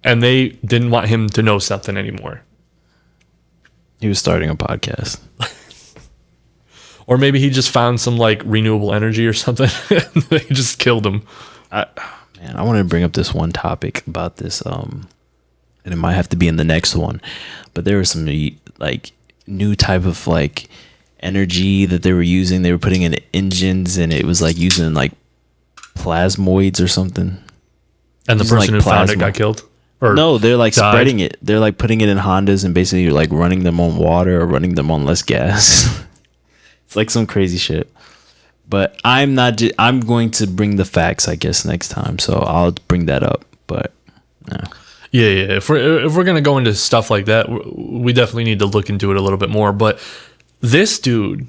and they didn't want him to know something anymore. He was starting a podcast. Or maybe he just found some like renewable energy or something. And they just killed him. I wanted to bring up this one topic about this, and it might have to be in the next one, but there was some like new type of like energy that they were using. They were putting in engines, and it was like using like plasmoids or something. And the Using, person like, who found it plasma. got killed. Or No, they're like died. spreading it. They're like putting it in Hondas and basically like running them on water or running them on less gas. It's like some crazy shit. But I'm not. I'm going to bring the facts, I guess, next time. So I'll bring that up. But no. Yeah. If we're gonna go into stuff like that, we definitely need to look into it a little bit more. But this dude,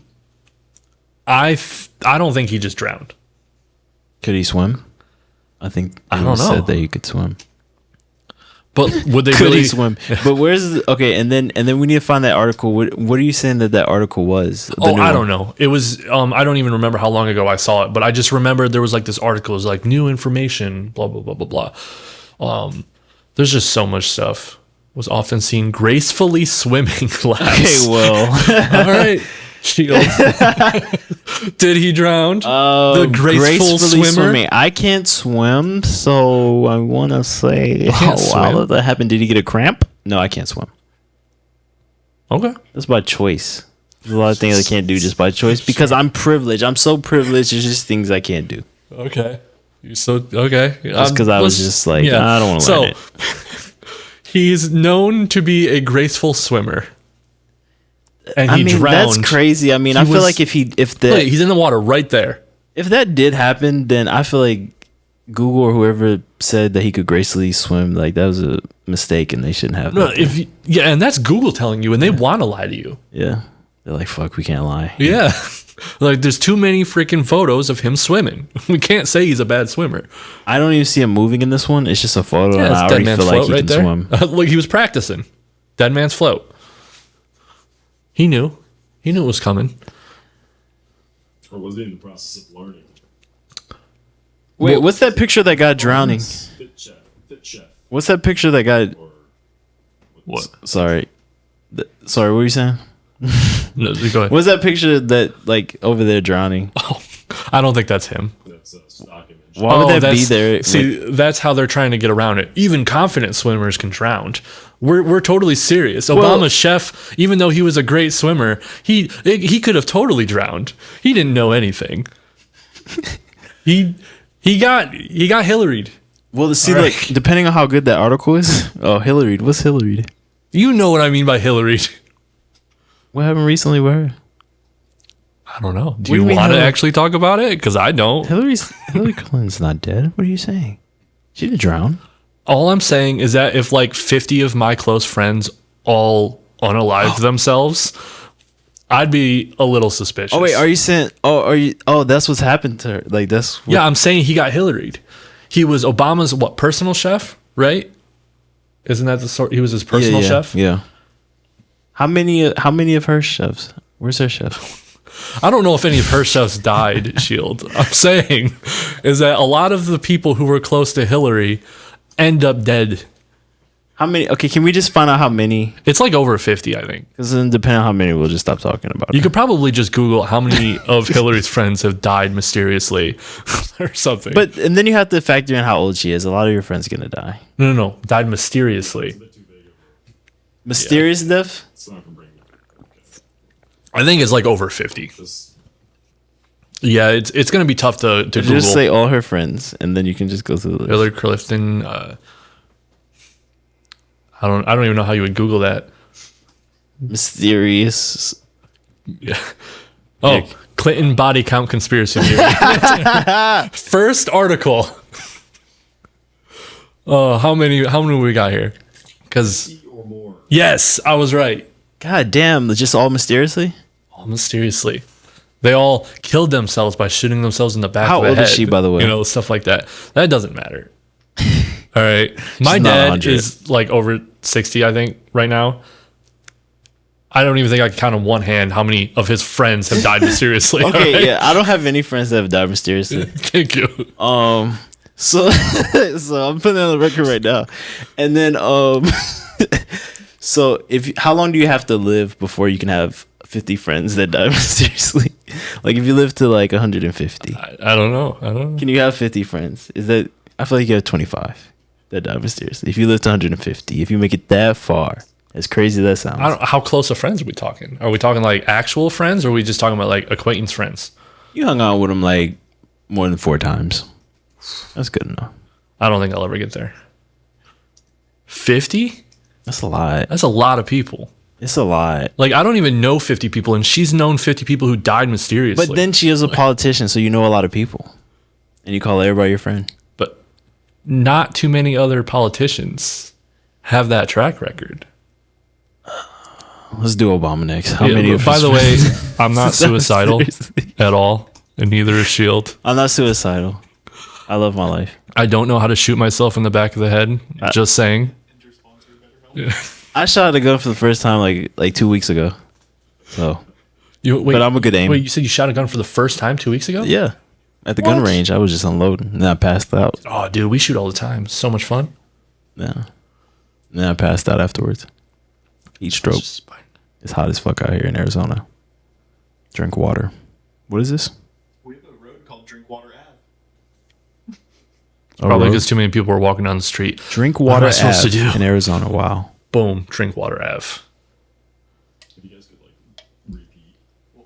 I don't think he just drowned. Could he swim? I think I don't know. said that he could swim. But would they Could really he swim? But okay? And then we need to find that article. What are you saying that article was? The new I one? don't know. It was I don't even remember how long ago I saw it, but I just remember there was like this article. It was like new information, blah blah blah blah blah. There's just so much stuff. Was often seen gracefully swimming laps. Okay, well, All right, Shield. Did he drown? The graceful gracefully swimmer. swimming. I can't swim, so I want to say, how swim. did that happen? Did he get a cramp? No, I can't swim. Okay. That's by choice. There's a lot of things I can't do just by choice because I'm privileged. I'm so privileged. There's just things I can't do. Okay. You so okay. Just because I was just like, I don't want to learn it. He's known to be a graceful swimmer. And he drowned. That's crazy. I mean, I feel like if Wait, he's in the water right there. if that did happen, then I feel like Google or whoever said that he could gracefully swim, like that was a mistake, and they shouldn't have. No, that. and that's Google telling you, and they want to lie to you. Yeah, they're like, "Fuck, we can't lie." Yeah, like there's too many freaking photos of him swimming. We can't say he's a bad swimmer. I don't even see him moving in this one. It's just a photo, Yeah, and I it's already Dead feel Man's like Float he right can there. swim. Like he was practicing. Dead Man's Float. He knew. He knew it was coming. Or was he in the process of learning? Wait, what's that picture that got drowning? Fit chef. What's that picture that got? Or What? Sorry, sorry. What were you saying? No, go ahead. What's that picture that like over there drowning? Oh, I don't think that's him. that's a stock image. Why would that be that's- there? See, that's how they're trying to get around it. Even confident swimmers can drown. We're totally serious. Obama's chef, even though he was a great swimmer, he could have totally drowned. He didn't know anything. he got Hillaried. Well, see, All like right. depending on how good that article is. Oh, Hillary, what's Hillary? You know what I mean by Hillaried. What happened recently with her? I don't know. Do What do you you mean want to Hillary? actually talk about it? Because I don't. Hillary Clinton's not dead. What are you saying? She didn't drown. All I'm saying is that if like 50 of my close friends all unalived themselves, I'd be a little suspicious. Oh wait, are you saying? Oh, are you? Oh, that's what's happened to her. Like that's. What, Yeah, I'm saying he got Hillaried. He was Obama's personal chef, right? Isn't that the sort? He was his personal chef. Yeah. How many of her chefs? Where's her chef? I don't know if any of her chefs died. Shield. I'm saying is that a lot of the people who were close to Hillary end up dead. How many? Okay, can we just find out how many? It's like over 50, I think. Because then, depending on how many, we'll just stop talking about You it. could probably just Google how many of Hillary's friends have died mysteriously or something. But and then you have to factor in how old she is. A lot of your friends gonna die. No, died mysteriously. It's a bit too big of a. Mysterious death. It's not gonna bring it. Okay. I think it's like over 50. This, Yeah, it's going to be tough to Google. Just say all her friends, and then you can just go through the list. Hillary Clifton. I don't even know how you would Google that. Mysterious. Yeah. Oh, Clinton body count conspiracy theory. First article. Oh, how many we got here? Because or more. yes, I was right. God damn! Just all mysteriously. All mysteriously. They all killed themselves by shooting themselves in the back How of the old head. is she, by the way? You know, stuff like that. That doesn't matter. All right. My She's not dad 100. is like over 60, I think, right now. I don't even think I can count on one hand how many of his friends have died mysteriously. Okay, all right? yeah, I don't have any friends that have died mysteriously. Thank you. So I'm putting it on the record right now, and then so how long do you have to live before you can have 50 friends that die mysteriously? Like if you live to like 150, I don't know. can you have 50 friends? Is that I feel like you have 25 that die mysteriously. If you live to 150, if you make it that far, as crazy as that sounds. I don't. How close of friends are we talking? Are we talking like actual friends, or are we just talking about like acquaintance friends? You hung out with them like more than 4 times. That's good enough. I don't think I'll ever get there. 50? That's a lot. That's a lot of people. It's a lot. Like, I don't even know 50 people, and she's known 50 people who died mysteriously. But then she is a politician, so you know a lot of people. And you call everybody your friend. But not too many other politicians have that track record. Let's do Obama next. How many of By his the way, friends- I'm not suicidal at all, and neither is S.H.I.E.L.D. I'm not suicidal. I love my life. I don't know how to shoot myself in the back of the head. Just saying. I shot a gun for the first time like 2 weeks ago. So, but I'm a good aim. Wait, you said you shot a gun for the first time 2 weeks ago? Yeah. At the gun What? range, I was just unloading. And then I passed out. Oh, dude, we shoot all the time. So much fun. Yeah. And then I passed out afterwards. Each stroke. It's fine. It's hot as fuck out here in Arizona. Drink water. What is this? We have a road called Drinkwater Ave. Probably road? because too many people were walking down the street. Drink What am water I supposed to Ave do? in Arizona. Wow. Boom, Drinkwater Ave. If you guys could like repeat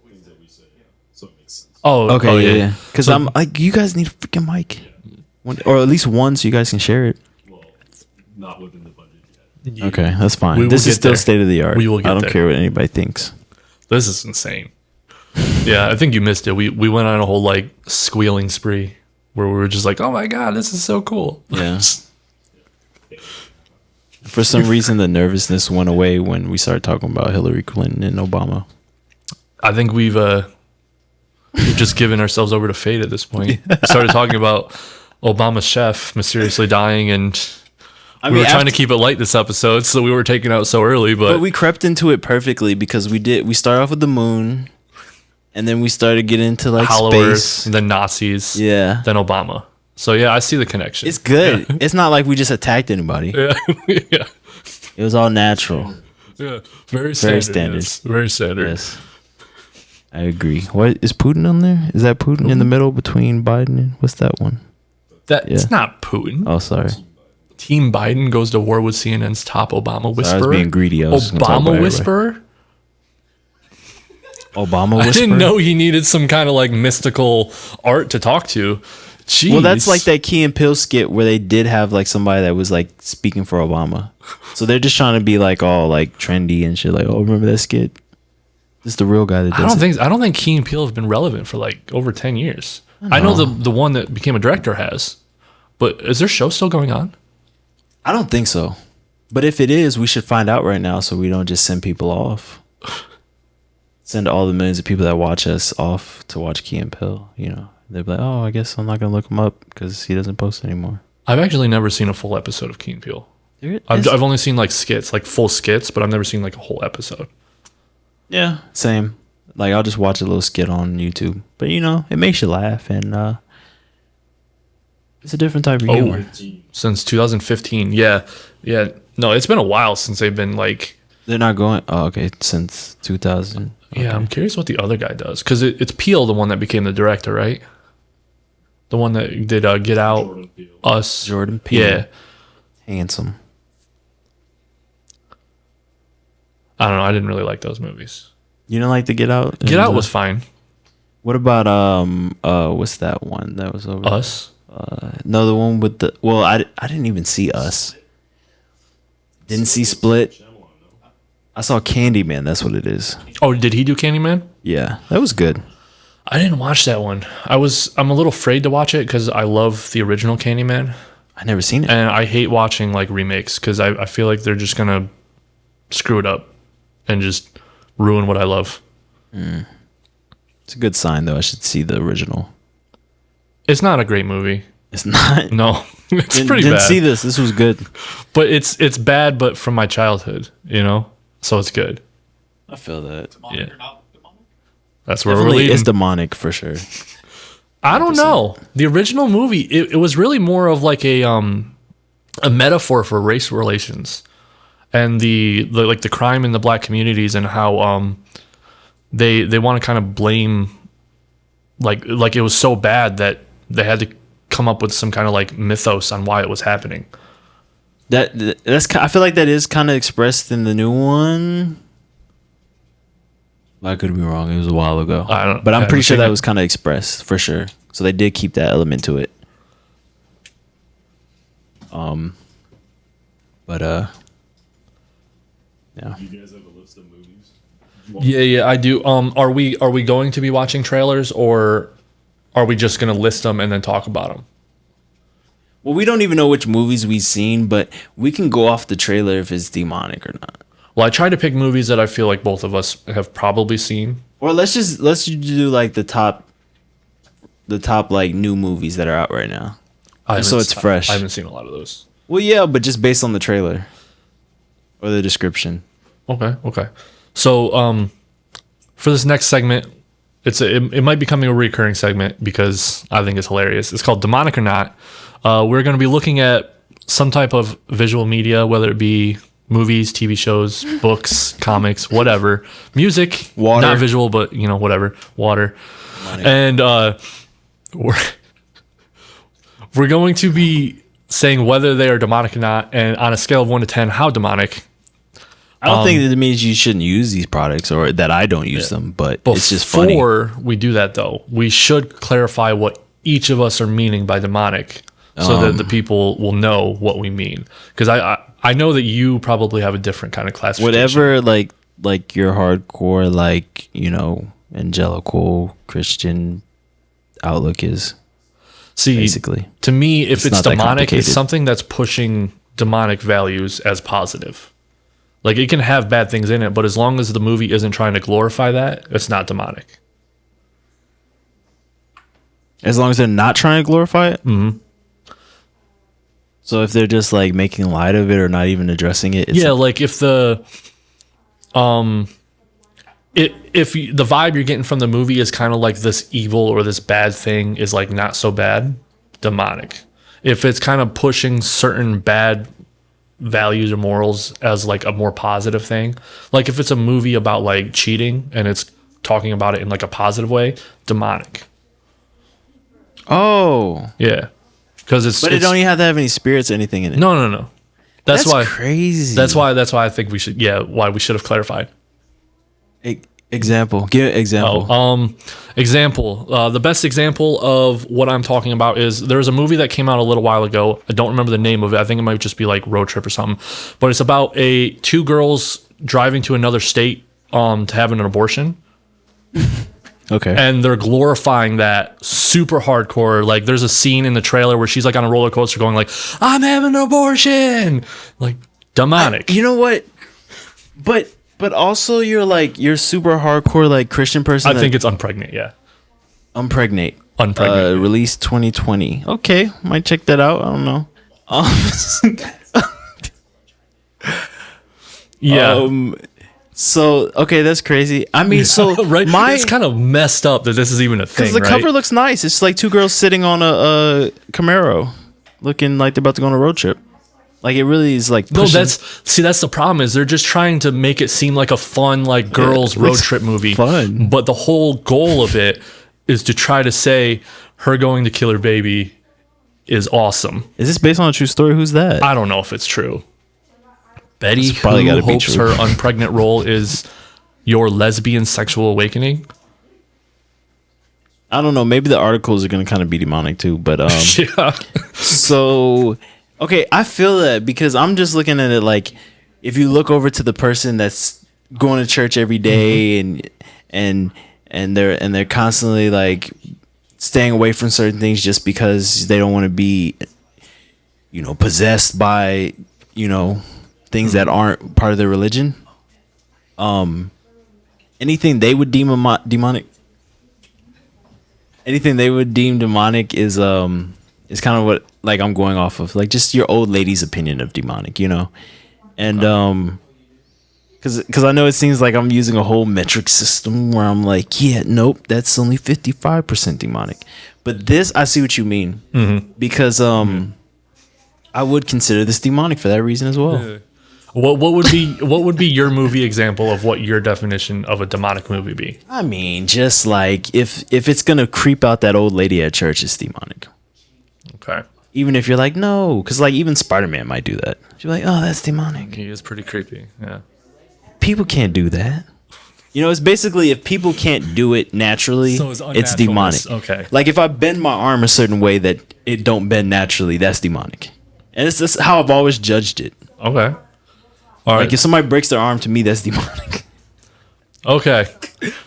things that we say, so it makes sense. Oh, Okay, yeah. Because So- I'm like, you guys need a freaking mic. One, or at least one so you guys can share it. Well, not within the budget yet. Okay, that's fine. We will This is get still there. state of the art. We will get I don't there. care what anybody thinks. This is insane. Yeah, I think you missed it. We went on a whole like squealing spree where we were just like, oh my God, this is so cool. Yeah. For some reason, the nervousness went away when we started talking about Hillary Clinton and Obama. I think we've just given ourselves over to fate at this point. We started talking about Obama's chef mysteriously dying, and we were trying to keep it light this episode, so we were taken out so early. But we crept into it perfectly because we started off with the moon, and then we started getting into like Hollow space. Earth, then Nazis, Yeah, then Obama. So yeah, I see the connection. it's good. It's not like we just attacked anybody. Yeah, yeah, It was all natural. yeah. Very standard. Yes. Very standard. Yes, I agree. What is Putin on there? Is that Putin in the middle between Biden and what's that one? It's not Putin. Oh, sorry. Team Biden goes to war with CNN's top Obama I whisperer. was being greedy. I was just gonna talk about Obama everybody. whisperer? Obama I whisperer. didn't know he needed some kind of like mystical art to talk to. Jeez. Well, that's like that Key and Peele skit where they did have like somebody that was like speaking for Obama. So they're just trying to be like all like trendy and shit. Like, oh, remember that skit? This is the real guy that does I don't think Key and Peele have been relevant for like over 10 years. I know the one that became a director has. But is their show still going on? I don't think so. But if it is, we should find out right now so we don't just send people off. Send all the millions of people that watch us off to watch Key and Peele, you know. They'd be like, oh, I guess I'm not going to look him up because he doesn't post anymore. I've actually never seen a full episode of Key and Peele. I've only seen like skits, like full skits, but I've never seen like a whole episode. Yeah, same. Like, I'll just watch a little skit on YouTube. But, you know, it makes you laugh and it's a different type of humor. Since 2015. Yeah. Yeah. No, it's been a while since they've been like... They're not going... Oh, okay. Since 2000. Okay. Yeah, I'm curious what the other guy does. Because it's Peele, the one that became the director, right? The one that did Get Out, Jordan Peele. Us. Jordan Peele. Yeah. Handsome. I don't know. I didn't really like those movies. You don't like to Get Out? Get Out was fine. What about what's that one that was over? Us. No, the one with the... Well, I didn't even see Us. Didn't see Split. I saw Candyman. That's what it is. Oh, did he do Candyman? Yeah, that was good. I didn't watch that one. I'm a little afraid to watch it because I love the original Candyman. I never seen it. And I hate watching like remakes because I feel like they're just gonna screw it up and just ruin what I love. It's a good sign, though. I should see the original. It's not a great movie. It's not. No, it's pretty Didn't bad. see this. This was good. But it's bad, but from my childhood, you know. So it's good. I feel that. Yeah. That's where we're Definitely, leading. it's demonic for sure. I don't know. The original movie, it was really more of like a metaphor for race relations and the like the crime in the black communities and how they want to kind of blame like it was so bad that they had to come up with some kind of like mythos on why it was happening. That's I feel like that is kind of expressed in the new one. I could be wrong. It was a while ago. I don't- but I'm I pretty haven't sure seen that it. was kind of expressed for sure. So they did keep that element to it. But But yeah. Do you guys have a list of movies? Yeah, I do. Are we going to be watching trailers, or are we just going to list them and then talk about them? Well, we don't even know which movies we've seen, but we can go off the trailer if it's demonic or not. Well, I tried to pick movies that I feel like both of us have probably seen. Or let's do like the top like new movies that are out right now. So it's fresh. I haven't seen a lot of those. Well, yeah, but just based on the trailer or the description. Okay. So, for this next segment, it might be becoming a recurring segment because I think it's hilarious. It's called Demonic or Not. We're going to be looking at some type of visual media, whether it be movies, TV shows, books, comics, whatever, music, water. Not visual, but whatever, water, and we're going to be saying whether they are demonic or not, and on a scale of 1 to 10, how demonic. I don't think that it means you shouldn't use these products or that I don't use them, but it's just funny. Before we do that, though, we should clarify what each of us are meaning by demonic so that the people will know what we mean. Because I know that you probably have a different kind of classification. Whatever, like your hardcore, like, evangelical Christian outlook is. See, basically, to me, if it's demonic, it's complicated. something that's pushing demonic values as positive. Like, it can have bad things in it, but as long as the movie isn't trying to glorify that, it's not demonic. As long as they're not trying to glorify it? Mm-hmm. So if they're just, like, making light of it or not even addressing it? Like, if the... If the vibe you're getting from the movie is kind of like this evil or this bad thing is, like, not so bad, demonic. If it's kind of pushing certain bad values or morals as like a more positive thing, like if it's a movie about like cheating and it's talking about it in like a positive way, demonic. Oh, yeah, because it don't even have to have any spirits or anything in it. No. That's why crazy. That's why I think we should. Yeah, why we should have clarified. Example. Give an example. Example. The best example of what I'm talking about is there's a movie that came out a little while ago. I don't remember the name of it. I think it might just be like Road Trip or something. But it's about two girls driving to another state to have an abortion. Okay. And they're glorifying that super hardcore. Like, there's a scene in the trailer where she's like on a roller coaster going like, "I'm having an abortion." Like, demonic. You know what? But also you're super hardcore like Christian person. I think it's Unpregnant, yeah. Unpregnant. Yeah. Released 2020. Okay, might check that out. I don't know. Yeah. So okay, that's crazy. I mean, so right? It's kind of messed up that this is even a thing. Because the cover looks nice. It's like two girls sitting on a Camaro, looking like they're about to go on a road trip. Like, it really is like pushing. No, that's the problem is they're just trying to make it seem like a fun like girls road trip movie. Fun. But the whole goal of it is to try to say her going to kill her baby is awesome. Is this based on a true story? Who's that? I don't know if it's true. Betty, It's probably who gotta be hopes true. her unpregnant role is your lesbian sexual awakening. I don't know. Maybe the articles are going to kind of be demonic too. But Yeah. so okay, I feel that because I'm just looking at it like if you look over to the person that's going to church every day and they're constantly like staying away from certain things just because they don't want to be possessed by things that aren't part of their religion. Anything they would deem demonic. Anything they would deem demonic is kind of what like I'm going off of, like just your old lady's opinion of demonic, and because I know it seems like I'm using a whole metric system where I'm like, yeah, nope, that's only 55% demonic, but this I see what you mean, because I would consider this demonic for that reason as well. Yeah. What would be your movie example of what your definition of a demonic movie be? I mean, just like if it's gonna creep out that old lady at church, it's demonic. Okay. Even if you're like, no, because like even Spider-Man might do that. You're like, oh, that's demonic. He is pretty creepy. Yeah. People can't do that. It's basically if people can't do it naturally, So it's demonic. Okay. Like if I bend my arm a certain way that it don't bend naturally, that's demonic. And it's just how I've always judged it. Okay. All right. Like if somebody breaks their arm, to me that's demonic. Okay.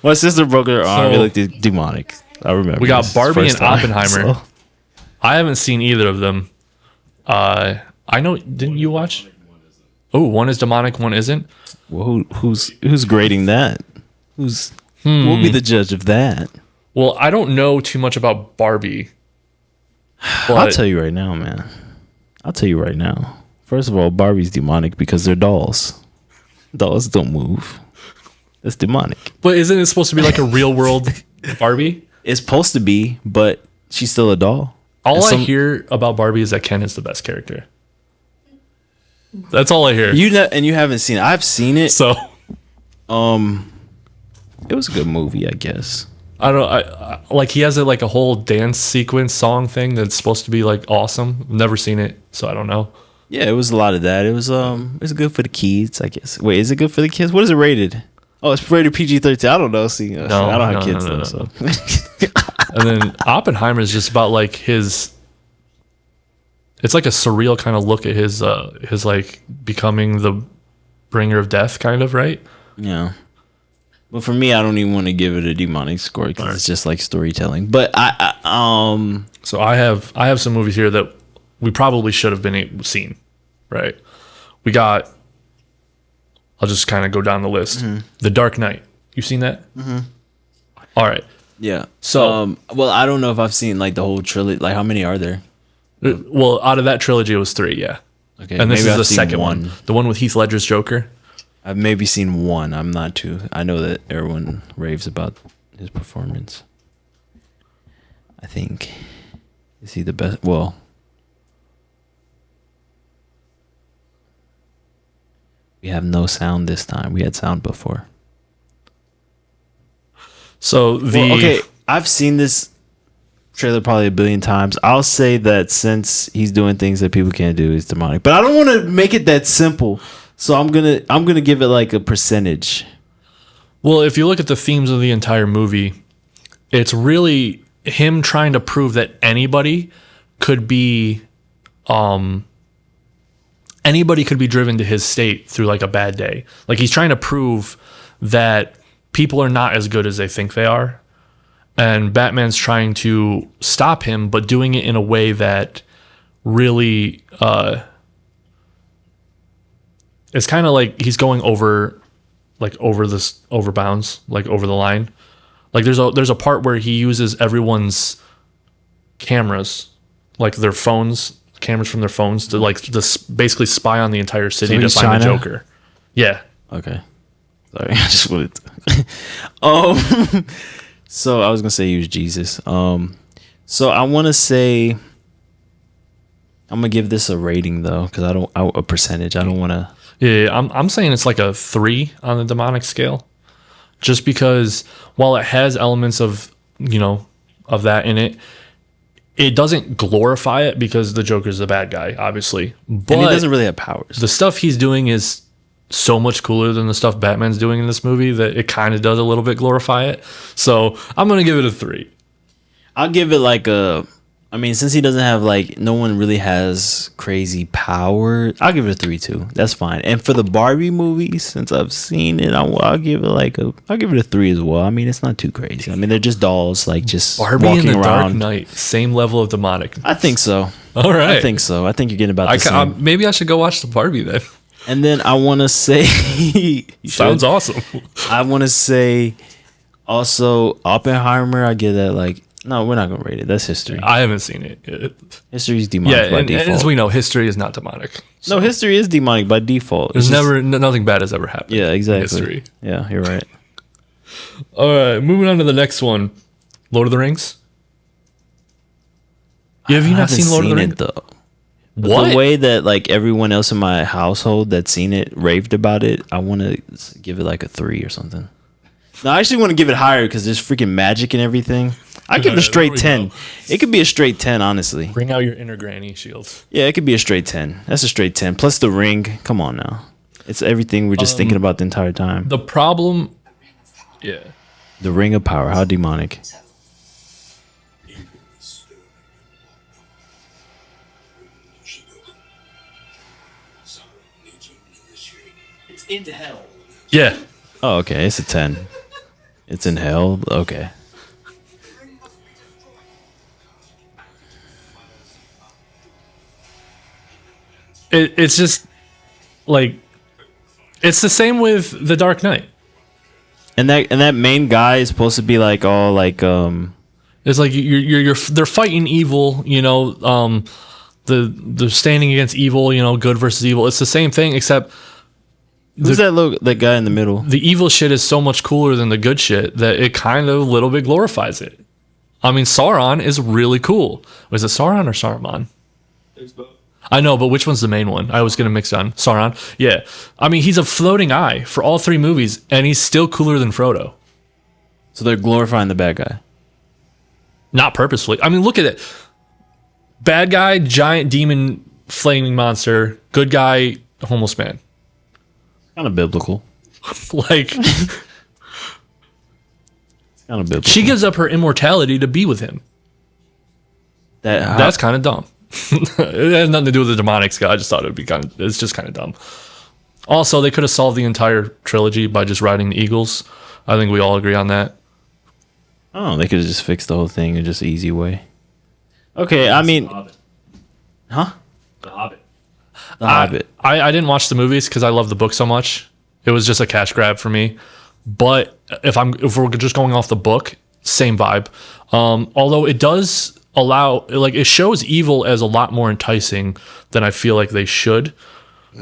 My sister broke her arm. So- It looked demonic. I remember. We got this Barbie first and time, Oppenheimer. so. I haven't seen either of them. I know. Didn't you watch? Oh, one is demonic, one isn't. Well, who's grading that? We'll be the judge of that. Well, I don't know too much about Barbie. I'll But tell you right now, man. I'll tell you right now. First of all, Barbie's demonic because they're dolls. Dolls don't move. That's demonic. but isn't it supposed to be like a real world Barbie? It's supposed to be, but she's still a doll. All And I hear about Barbie is that Ken is the best character. That's all I hear. And you haven't seen it. I've seen it. So It was a good movie, I guess. I don't. I like he has like a whole dance sequence song thing that's supposed to be like awesome. Never seen it, so I don't know. Yeah, it was a lot of that. It was good for the kids, I guess. Wait, is it good for the kids? What is it rated? Oh, it's rated PG-13. I don't know. See, I don't have kids though. So. And then Oppenheimer is just about like his. It's like a surreal kind of look at his like becoming the bringer of death, kind of, right? Yeah. But for me, I don't even want to give it a demonic score because it's just like storytelling. But So I have some movies here that we probably should have seen, right? We got. I'll just kind of go down the list. The Dark Knight. You seen that? Mm-hmm. All right. yeah. So well, I don't know if I've seen like the whole trilogy. Like, how many are there? well, out of that trilogy, it was 3. Yeah. Okay, And this maybe is the I've seen second one. The one with Heath Ledger's Joker. I've maybe seen one. I'm not too. I know that everyone raves about his performance. I think. Is he the best? Well, we have no sound this time. We had sound before. So Okay, I've seen this trailer probably a billion times. I'll say that since he's doing things that people can't do, he's demonic. But I don't want to make it that simple. So I'm gonna give it like a percentage. Well, if you look at the themes of the entire movie, it's really him trying to prove that anybody could be driven to his state through like a bad day. Like he's trying to prove that people are not as good as they think they are. And Batman's trying to stop him, but doing it in a way that really it's kind of like he's going over bounds, like over the line. Like there's a part where he uses everyone's cameras, like their phones, cameras from their phones, to like basically spy on the entire city to he's find the China? Joker. Yeah. Okay. Sorry, I just wanted to. So I was gonna say he was Jesus. So I want to say I'm gonna give this a rating though, because a percentage. I don't want to. Yeah, I'm saying it's like a 3 on the demonic scale, just because while it has elements of of that in it, it doesn't glorify it because the Joker's the bad guy, obviously. But And he doesn't really have powers. the stuff he's doing is so much cooler than the stuff Batman's doing in this movie that it kind of does a little bit glorify it. So I'm gonna give it a 3. I'll give it like a. I mean, since he doesn't have like, no one really has crazy power. I'll give it a 3 too. That's fine. And for the Barbie movie, since I've seen it, I'll give it a 3 as well. I mean, it's not too crazy. I mean, they're just dolls, like just Barbie walking and the Dark around. Knight, same level of demonic. I think so. All right, I think so. I think you're getting about the same. Maybe I should go watch the Barbie then. And then I want to say, Sounds awesome. I want to say also Oppenheimer. I give that like, no, we're not gonna rate it. That's history. I haven't seen it. History's demonic Yeah, by and default. as we know, history is not demonic. No, history is demonic by default. There's It's just- nothing bad has ever happened. Yeah, in exactly. history. Yeah, you're right. All right, moving on to the next one, Lord of the Rings. Have you I not haven't seen Lord of the Rings? it though. What? The way that like everyone else in my household that's seen it raved about it, I want to give it like a 3 or something. No, I actually want to give it higher because there's freaking magic and everything. I give it a straight There we 10. It could be a straight 10, honestly. Bring out your inner granny shields. Yeah, it could be a straight 10. That's a straight 10. Plus the ring. Come on now. It's everything we're just thinking about the entire time. The problem, yeah. The ring of power. How demonic. in hell. Yeah. Oh, okay. It's a 10. It's in hell. Okay. It's just like it's the same with The Dark Knight. And that main guy is supposed to be like all like It's like they're fighting evil, you know, they're standing against evil, you know, good versus evil. It's the same thing, except who's that guy in the middle? the evil shit is so much cooler than the good shit that it kind of a little bit glorifies it. I mean, Sauron is really cool. Was it Sauron or Saruman? There's both. I know, but which one's the main one? I was going to mix on Sauron. Yeah. I mean, he's a floating eye for all three movies, and he's still cooler than Frodo. So they're glorifying the bad guy. Not purposefully. I mean, look at it. Bad guy, giant demon, flaming monster. Good guy, homeless man. Kind of biblical. Like, Kind of biblical. she gives up her immortality to be with him. That's kind of dumb. It has nothing to do with the demonic guy. I just thought it's just kind of dumb. Also, they could have solved the entire trilogy by just riding the eagles. I think we all agree on that. Oh, they could have just fixed the whole thing in just an easy way. Okay, I mean, The Hobbit. huh? The Hobbit. The Hobbit. I didn't watch the movies because I love the book so much. It was just a cash grab for me. But if we're just going off the book, same vibe. Although it does allow, like, it shows evil as a lot more enticing than I feel like they should.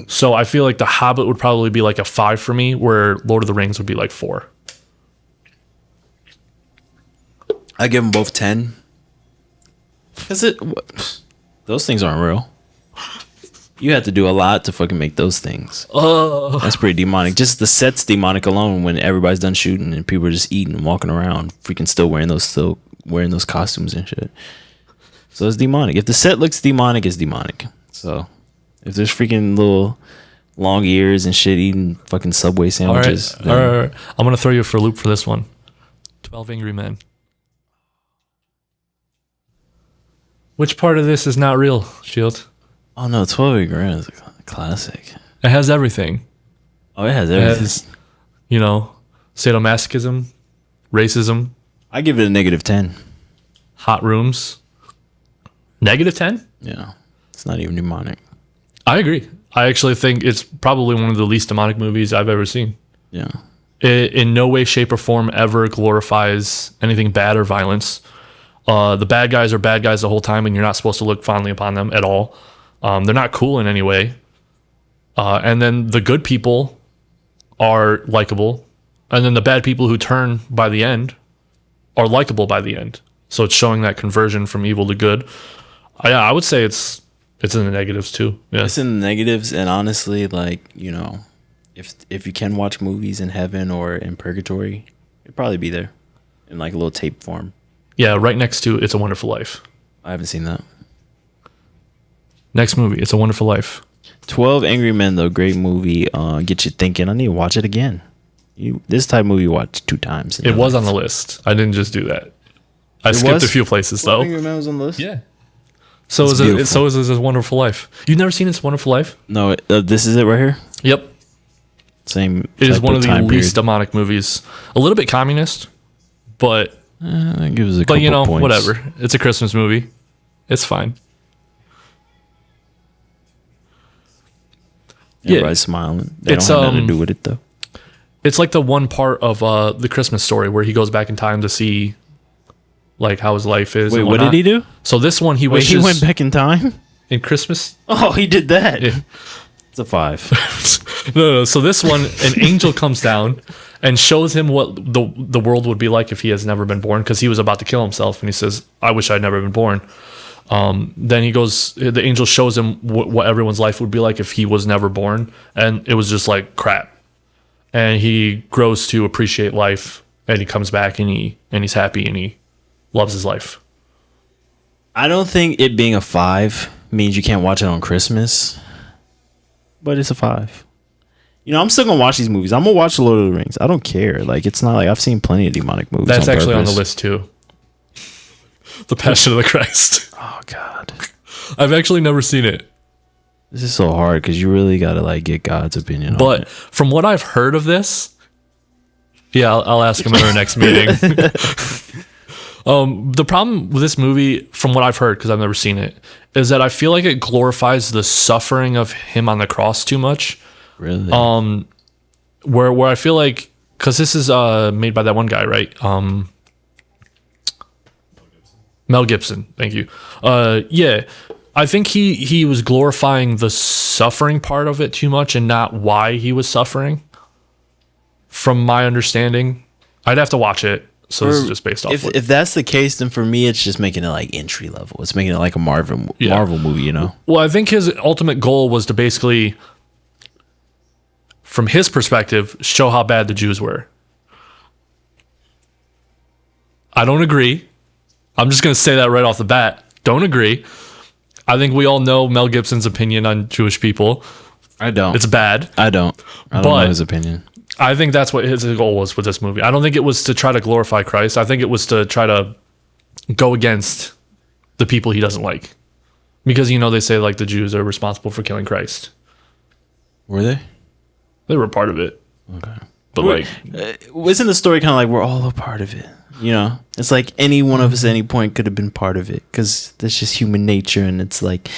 So I feel like The Hobbit would probably be like a 5 for me, where Lord of the Rings would be like 4. I give them both 10. Those things aren't real. You had to do a lot to fucking make those things. Oh, that's pretty demonic. Just the set's demonic alone. When everybody's done shooting and people are just eating and walking around, freaking still wearing those costumes and shit. So it's demonic. If the set looks demonic, it's demonic. So if there's freaking little long ears and shit eating fucking Subway sandwiches, All right. I'm gonna throw you for a loop for this one. 12 Angry Men. Which part of this is not real, Shield? Oh no, 12 Grand is a classic. It has everything. Oh, it has It everything. has, you know, sadomasochism, racism, I give it a -10. hot rooms. -10? Yeah, it's not even demonic. I agree. I actually think it's probably one of the least demonic movies I've ever seen. Yeah. It in no way, shape, or form ever glorifies anything bad or violence. The bad guys are bad guys the whole time, and you're not supposed to look fondly upon them at all. They're not cool in any way. And then the good people are likable. And then the bad people who turn by the end are likable by the end. So it's showing that conversion from evil to good. I would say it's in the negatives too. Yeah. It's in the negatives, and honestly, like, you know, if you can watch movies in heaven or in purgatory, it'd probably be there in like a little tape form. Yeah, right next to It's a Wonderful Life. I haven't seen that. Next movie, It's a Wonderful Life. 12 Angry Men, though, great movie. Get you thinking. I need to watch it again. This type of movie you watch 2 times. It was on the list. I didn't just do that. I skipped a few places though. Angry Men was on the list? Yeah. So It's is It's a Wonderful Life. You've never seen It's a Wonderful Life? No, this is it right here? Yep. Same. It is type one of the time least period. demonic movies. A little bit communist, but Give us a couple you know, points. whatever. It's a Christmas movie. It's fine. Everybody's smiling. They It's, don't have nothing to do with it, though. It's like the one part of the Christmas Story where he goes back in time to see like how his life is. Wait, and what did whatnot. he do? So this one he Wait, wishes he went back in time? in Christmas. Oh, he did that. Yeah. It's a 5. No. So this one, an angel comes down and shows him what the world would be like if he has never been born, because he was about to kill himself, and he says, "I wish I'd never been born." Then he goes. The angel shows him what everyone's life would be like if he was never born, and it was just like crap. And he grows to appreciate life, and he comes back, and he's happy, and he loves his life. I don't think it being a 5 means you can't watch it on Christmas, but it's a 5. You know, I'm still gonna watch these movies. I'm gonna watch The Lord of the Rings. I don't care. Like, it's not like I've seen plenty of demonic movies. That's actually on the purpose. list too. The Passion of the Christ. Oh God. I've actually never seen it. This is so hard because you really gotta like get God's opinion. But on it. from what I've heard of this, yeah, I'll ask him in our next meeting. The problem with this movie, from what I've heard, because I've never seen it, is that I feel like it glorifies the suffering of him on the cross too much. Really? Where I feel like, because this is made by that one guy, right? Mel Gibson. Thank you. Yeah. I think he was glorifying the suffering part of it too much and not why he was suffering. From my understanding, I'd have to watch it. So this is just based off. If that's the case, then for me, it's just making it like entry level. It's making it like a Marvel movie, you know? Well, I think his ultimate goal was to basically, from his perspective, show how bad the Jews were. I don't agree. I'm just going to say that right off the bat. Don't agree. I think we all know Mel Gibson's opinion on Jewish people. I don't. It's bad. I don't know his opinion. I think that's what his goal was with this movie. I don't think it was to try to glorify Christ. I think it was to try to go against the people he doesn't like. Because, they say like the Jews are responsible for killing Christ. Were they? They were a part of it. Okay. But isn't the story kind of like we're all a part of it? It's like any one of us at any point could have been part of it because that's just human nature. And it's like,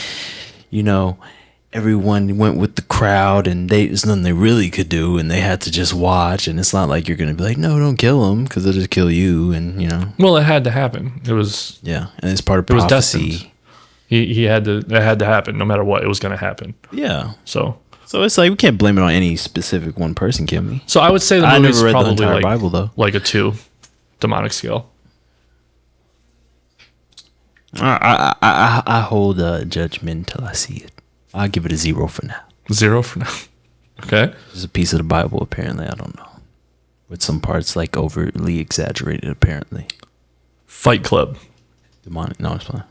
everyone went with the crowd and there's nothing they really could do and they had to just watch. And it's not like you're going to be like, no, don't kill them because they'll just kill you. And, Well, it had to happen. It was... Yeah. And it's part of prophecy. It was destined. It had to happen no matter what. It was going to happen. Yeah. So it's like we can't blame it on any specific one person, can we? So I would say the movie's probably the entire Bible, though. Like a 2 demonic scale. I hold judgment till I see it. I'll give it a 0 for now. 0 for now. Okay. There's a piece of the Bible, apparently. I don't know. With some parts like overly exaggerated, apparently. Fight Club. Demonic. No, it's fine.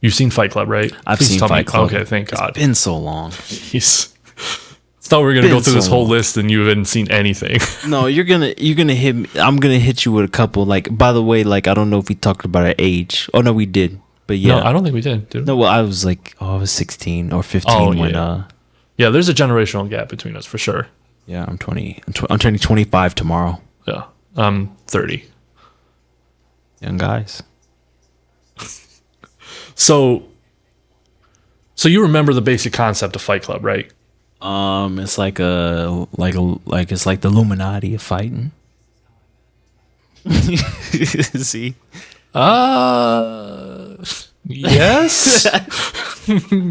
You've seen Fight Club, right? I've seen Fight Club. Okay, thank God. It's been so long. Jeez. I thought we were gonna go through this whole list and you haven't seen anything. No, you're gonna hit me. I'm gonna hit you with a couple. Like, by the way, like I don't know if we talked about our age. Oh no, we did. But yeah, no, I don't think we did. No, well, I was like, I was 16 or 15 when. Yeah, there's a generational gap between us for sure. Yeah, I'm 20. I'm turning 25 tomorrow. Yeah, I'm 30. Young guys. So you remember the basic concept of Fight Club, right? It's like it's like the Illuminati of fighting. See? Yes.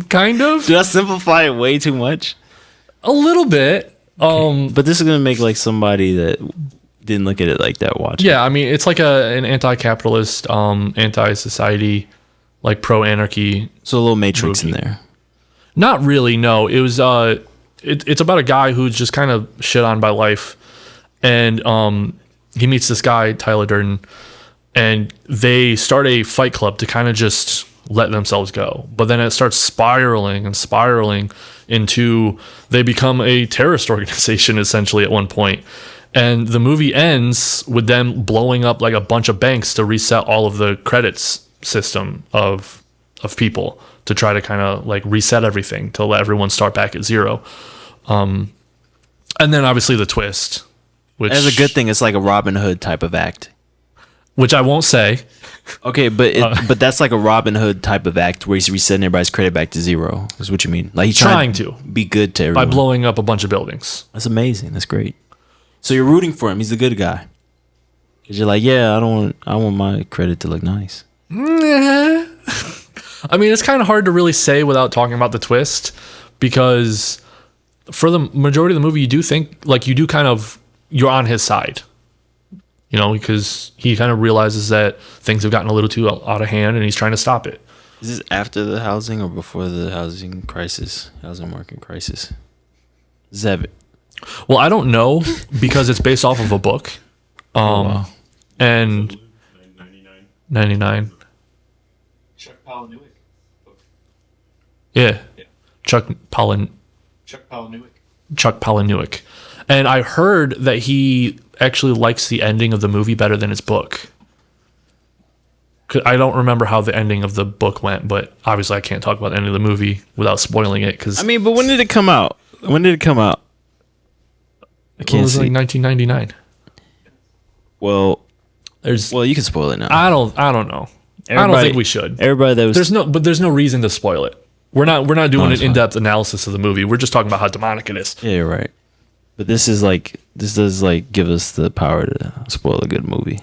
Kind of. Did I simplify it way too much? A little bit. But this is gonna make like somebody that didn't look at it like that watch. Yeah, I mean it's like an anti-capitalist, anti-society, like pro-anarchy. So a little Matrix movie in there. Not really. No, it was. It's about a guy who's just kind of shit on by life, and he meets this guy Tyler Durden, and they start a fight club to kind of just let themselves go. But then it starts spiraling into they become a terrorist organization essentially at one point. And the movie ends with them blowing up like a bunch of banks to reset all of the credits system of people to try to kind of like reset everything to let everyone start back at 0. And then obviously the twist, which as a good thing, it's like a Robin Hood type of act. Which I won't say. Okay, but that's like a Robin Hood type of act where he's resetting everybody's credit back to 0. Is what you mean? Like he's trying to be good to everyone by blowing up a bunch of buildings. That's amazing. That's great. So you're rooting for him. He's a good guy. Because you're like, yeah, I want my credit to look nice. I mean, it's kind of hard to really say without talking about the twist, because for the majority of the movie, you do think like you're on his side, because he kind of realizes that things have gotten a little too out of hand and he's trying to stop it. Is this after the housing or before the housing market crisis? Zeb. Well, I don't know because it's based off of a book. Wow. And 99. Chuck Palahniuk book. Yeah. Chuck Palahniuk. And I heard that he actually likes the ending of the movie better than his book. I don't remember how the ending of the book went, but obviously I can't talk about the ending of the movie without spoiling it. Because I mean, but when did it come out? When did it come out? I it can't was see. like 1999. Well, There's you can spoil it now. I don't know. I don't think we should. Everybody that was There's no reason to spoil it. We're not doing it's an in-depth analysis of the movie. We're just talking about how demonic it is. yeah, you're right. But this does like give us the power to spoil a good movie.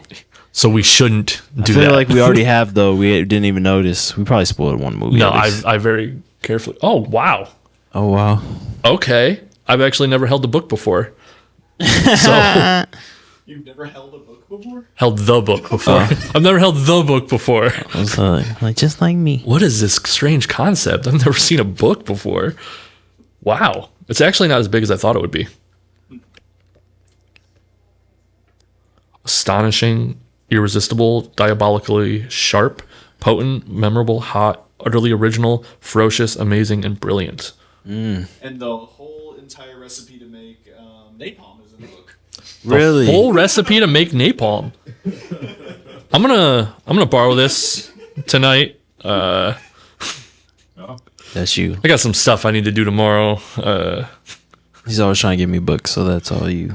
So we shouldn't do I feel that. like we already have though. We didn't even notice. We probably spoiled one movie. No, at least. I very carefully. Oh wow. Oh wow. Okay, I've actually never held a book before. So You've never held a book before? held the book before. I've never held the book before. I was like just like me. What is this strange concept? I've never seen a book before. Wow, it's actually not as big as I thought it would be. Astonishing, irresistible, diabolically sharp, potent, memorable, hot, utterly original, ferocious, amazing, and brilliant. And the whole entire recipe to make napalm is in the book. Really? Whole recipe to make napalm. I'm gonna borrow this tonight. That's you. I got some stuff I need to do tomorrow. He's always trying to give me books, so that's all you.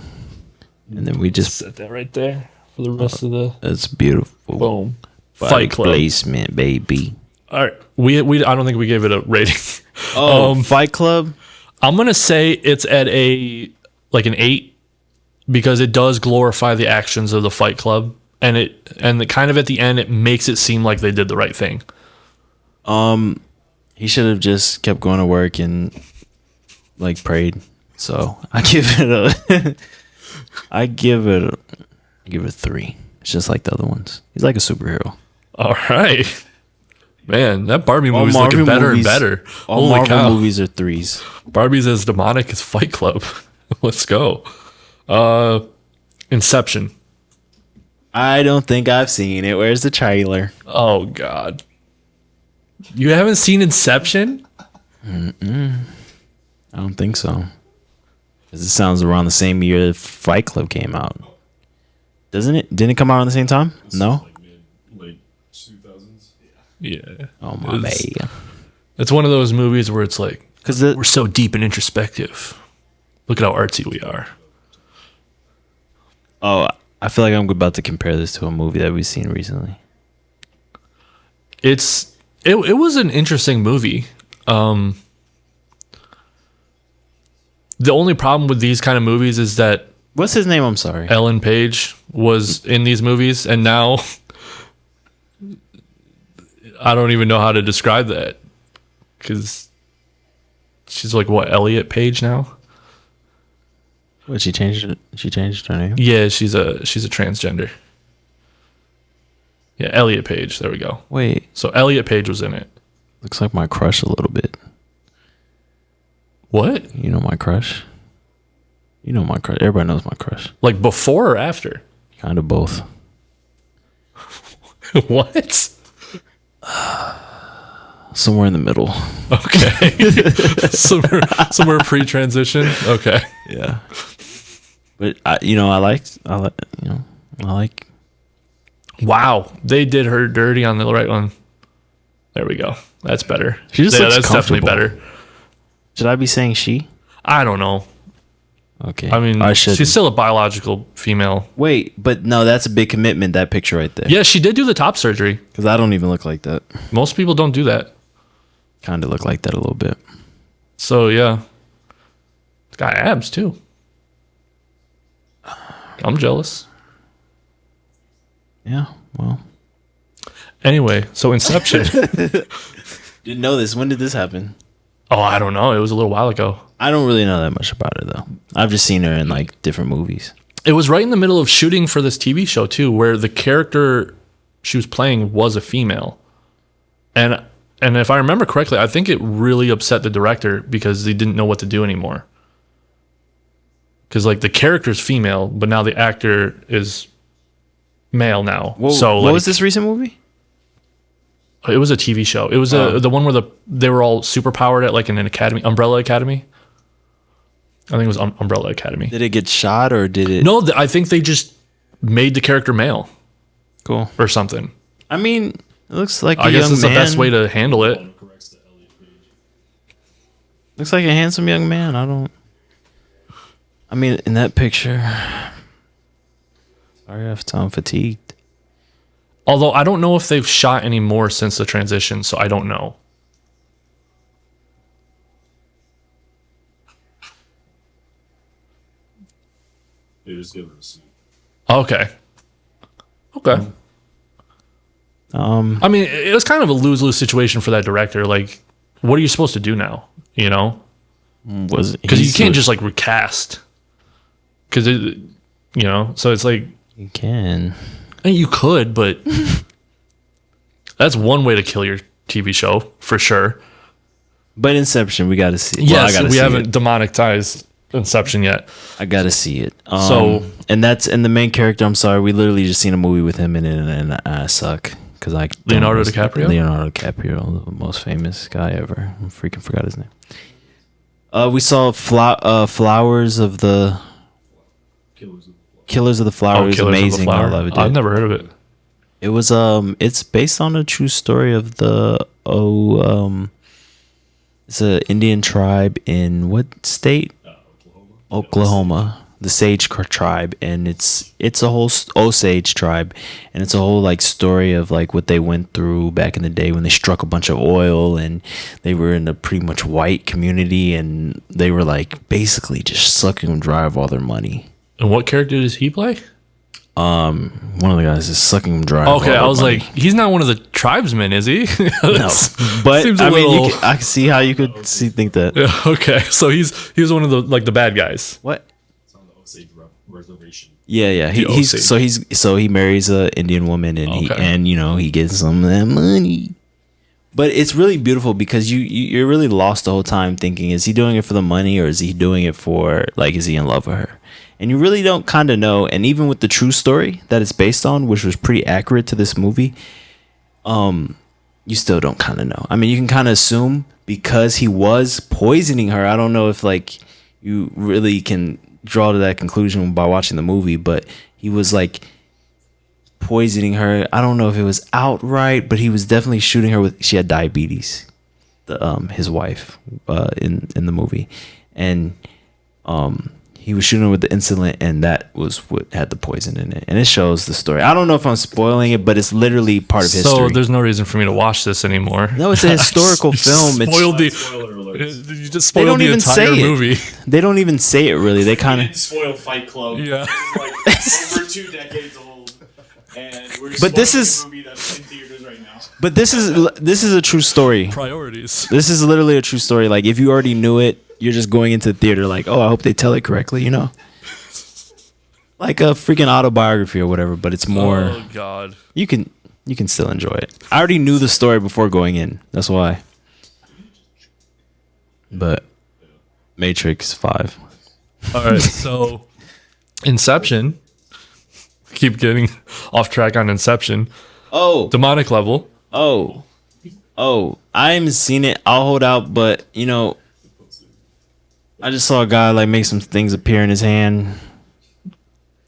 And then we just Set that right there for the rest of the that's beautiful. boom. Product Fight Club. placement, baby. All right, we I don't think we gave it a rating. Fight Club. I'm gonna say it's at an 8 because it does glorify the actions of the Fight Club, and the kind of at the end it makes it seem like they did the right thing. He should have just kept going to work and like prayed. So I give it I give it a 3. It's just like the other ones. He's like a superhero. All right, man, that Barbie movie's looking better and better. All Holy Marvel cow, movies are 3s. Barbie's as demonic as Fight Club. Let's go. Inception. I don't think I've seen it. Where's the trailer? Oh God, you haven't seen Inception? I don't think so. 'Cause it sounds around the same year Fight Club came out. Doesn't it? Didn't it come out at the same time? No? Like late 2000s. Yeah. Oh my man. It's one of those movies where it's like, Because we're so deep and introspective. Look at how artsy we are. I feel like I'm about to compare this to a movie that we've seen recently. It was an interesting movie. The only problem with these kind of movies is that What's his name? I'm sorry. Ellen Page was in these movies, and now I don't even know how to describe that because she's like what, Elliot Page now? What, she changed it? She changed her name? Yeah, she's a transgender. Yeah, Elliot Page. There we go. Wait, So Elliot Page was in it. looks like my crush a little bit. What? You know my crush? You know my crush. Everybody knows my crush. Like before or after? Kind of both. What? Somewhere in the middle. Okay. somewhere pre-transition. Okay. Yeah. But I like. Wow, they did her dirty on the right one. There we go. That's better. She just looks that's definitely comfortable. better. Should I be saying she? I don't know. Okay. I mean, I should. she's still a biological female. Wait, but no, that's a big commitment. That picture right there. Yeah, she did do the top surgery. Because I don't even look like that. Most people don't do that. Kind of look like that a little bit. So yeah, it's got abs too. I'm jealous. Yeah. Well. Anyway, so Inception. Didn't know this. When did this happen? Oh, I don't know. It was a little while ago. I don't really know that much about her though. I've just seen her in like different movies. It was right in the middle of shooting for this TV show too, where the character she was playing was a female. And if I remember correctly, I think it really upset the director because they didn't know what to do anymore. Because like the character's female, but now the actor is male now. What was this recent movie? It was a TV show. It was the one where they were all super powered at like in an academy, Umbrella Academy. I think it was Umbrella Academy. Did it get shot or did it? No, I think they just made the character male Cool. or something. I mean, it looks like I guess it's the best way to handle it. Looks like a handsome young man. I mean, in that picture. Sorry if I'm fatigued. Although I don't know if they've shot any more since the transition, so I don't know. They just give her a suit. Okay. I mean, it was kind of a lose-lose situation for that director. Like, what are you supposed to do now? You know, Because because you can't just like recast. Because so it's like you can. and you could, but that's one way to kill your TV show for sure. But Inception, we got to see. Yes, I we haven't demonetized Inception yet. I got to see it. So- and the main character. I'm sorry, we literally just seen a movie with him in it, and I suck because I Leonardo DiCaprio? Leonardo DiCaprio, the most famous guy ever. I freaking forgot his name. We saw Flowers of the Killers of the Flower. It was Killers of the amazing. Flower. I loved it. I've never heard of it. It was it's based on a true story of it's a Indian tribe in what state? Oklahoma. The Sage tribe, and it's a whole Osage tribe, and it's a whole like story of like what they went through back in the day when they struck a bunch of oil, and they were in a pretty much white community, and they were like basically just sucking them dry of all their money. And what character does he play? One of the guys is sucking them dry. Okay, I was like, he's not one of the tribesmen, is he? no, but seems a I mean, little- I can see how you could think that. Okay, so he's one of the bad guys. What? It's on the Osage reservation. Yeah. The He marries a Indian woman, and Okay. he gets some of that money. But it's really beautiful because you're really lost the whole time thinking, is he doing it for the money, or is he doing it for like, is he in love with her? And you really don't kind of know. And even with the true story that it's based on, which was pretty accurate to this movie, you still don't kind of know. I mean, you can kind of assume because he was poisoning her. I don't know if like you really can draw to that conclusion by watching the movie, but he was like poisoning her. I don't know if it was outright, but he was definitely shooting her with. She had diabetes. His wife in the movie, and he was shooting her with the insulin, and that was what had the poison in it. And it shows the story. I don't know if I'm spoiling it, but it's literally part of history. So there's no reason for me to watch this anymore. No, it's a historical film. It's, Spoiler alert. You just They spoiled don't the even entire say it. movie. they don't even say it really. They kind of. Spoil Fight Club. Yeah. Like over 2 decades old, and we're But this spoiling is- a movie that's in theaters right now. But this is a true story. Priorities. This is literally a true story. Like if you already knew it, you're just going into the theater like, oh, I hope they tell it correctly. You know. Like a freaking autobiography or whatever, but it's more. Oh God. You can still enjoy it. I already knew the story before going in. That's why. But Matrix 5. All right, so Inception. Keep getting off track on Inception. Oh, Demonic level. I haven't seen it. I'll hold out, but I just saw a guy like make some things appear in his hand.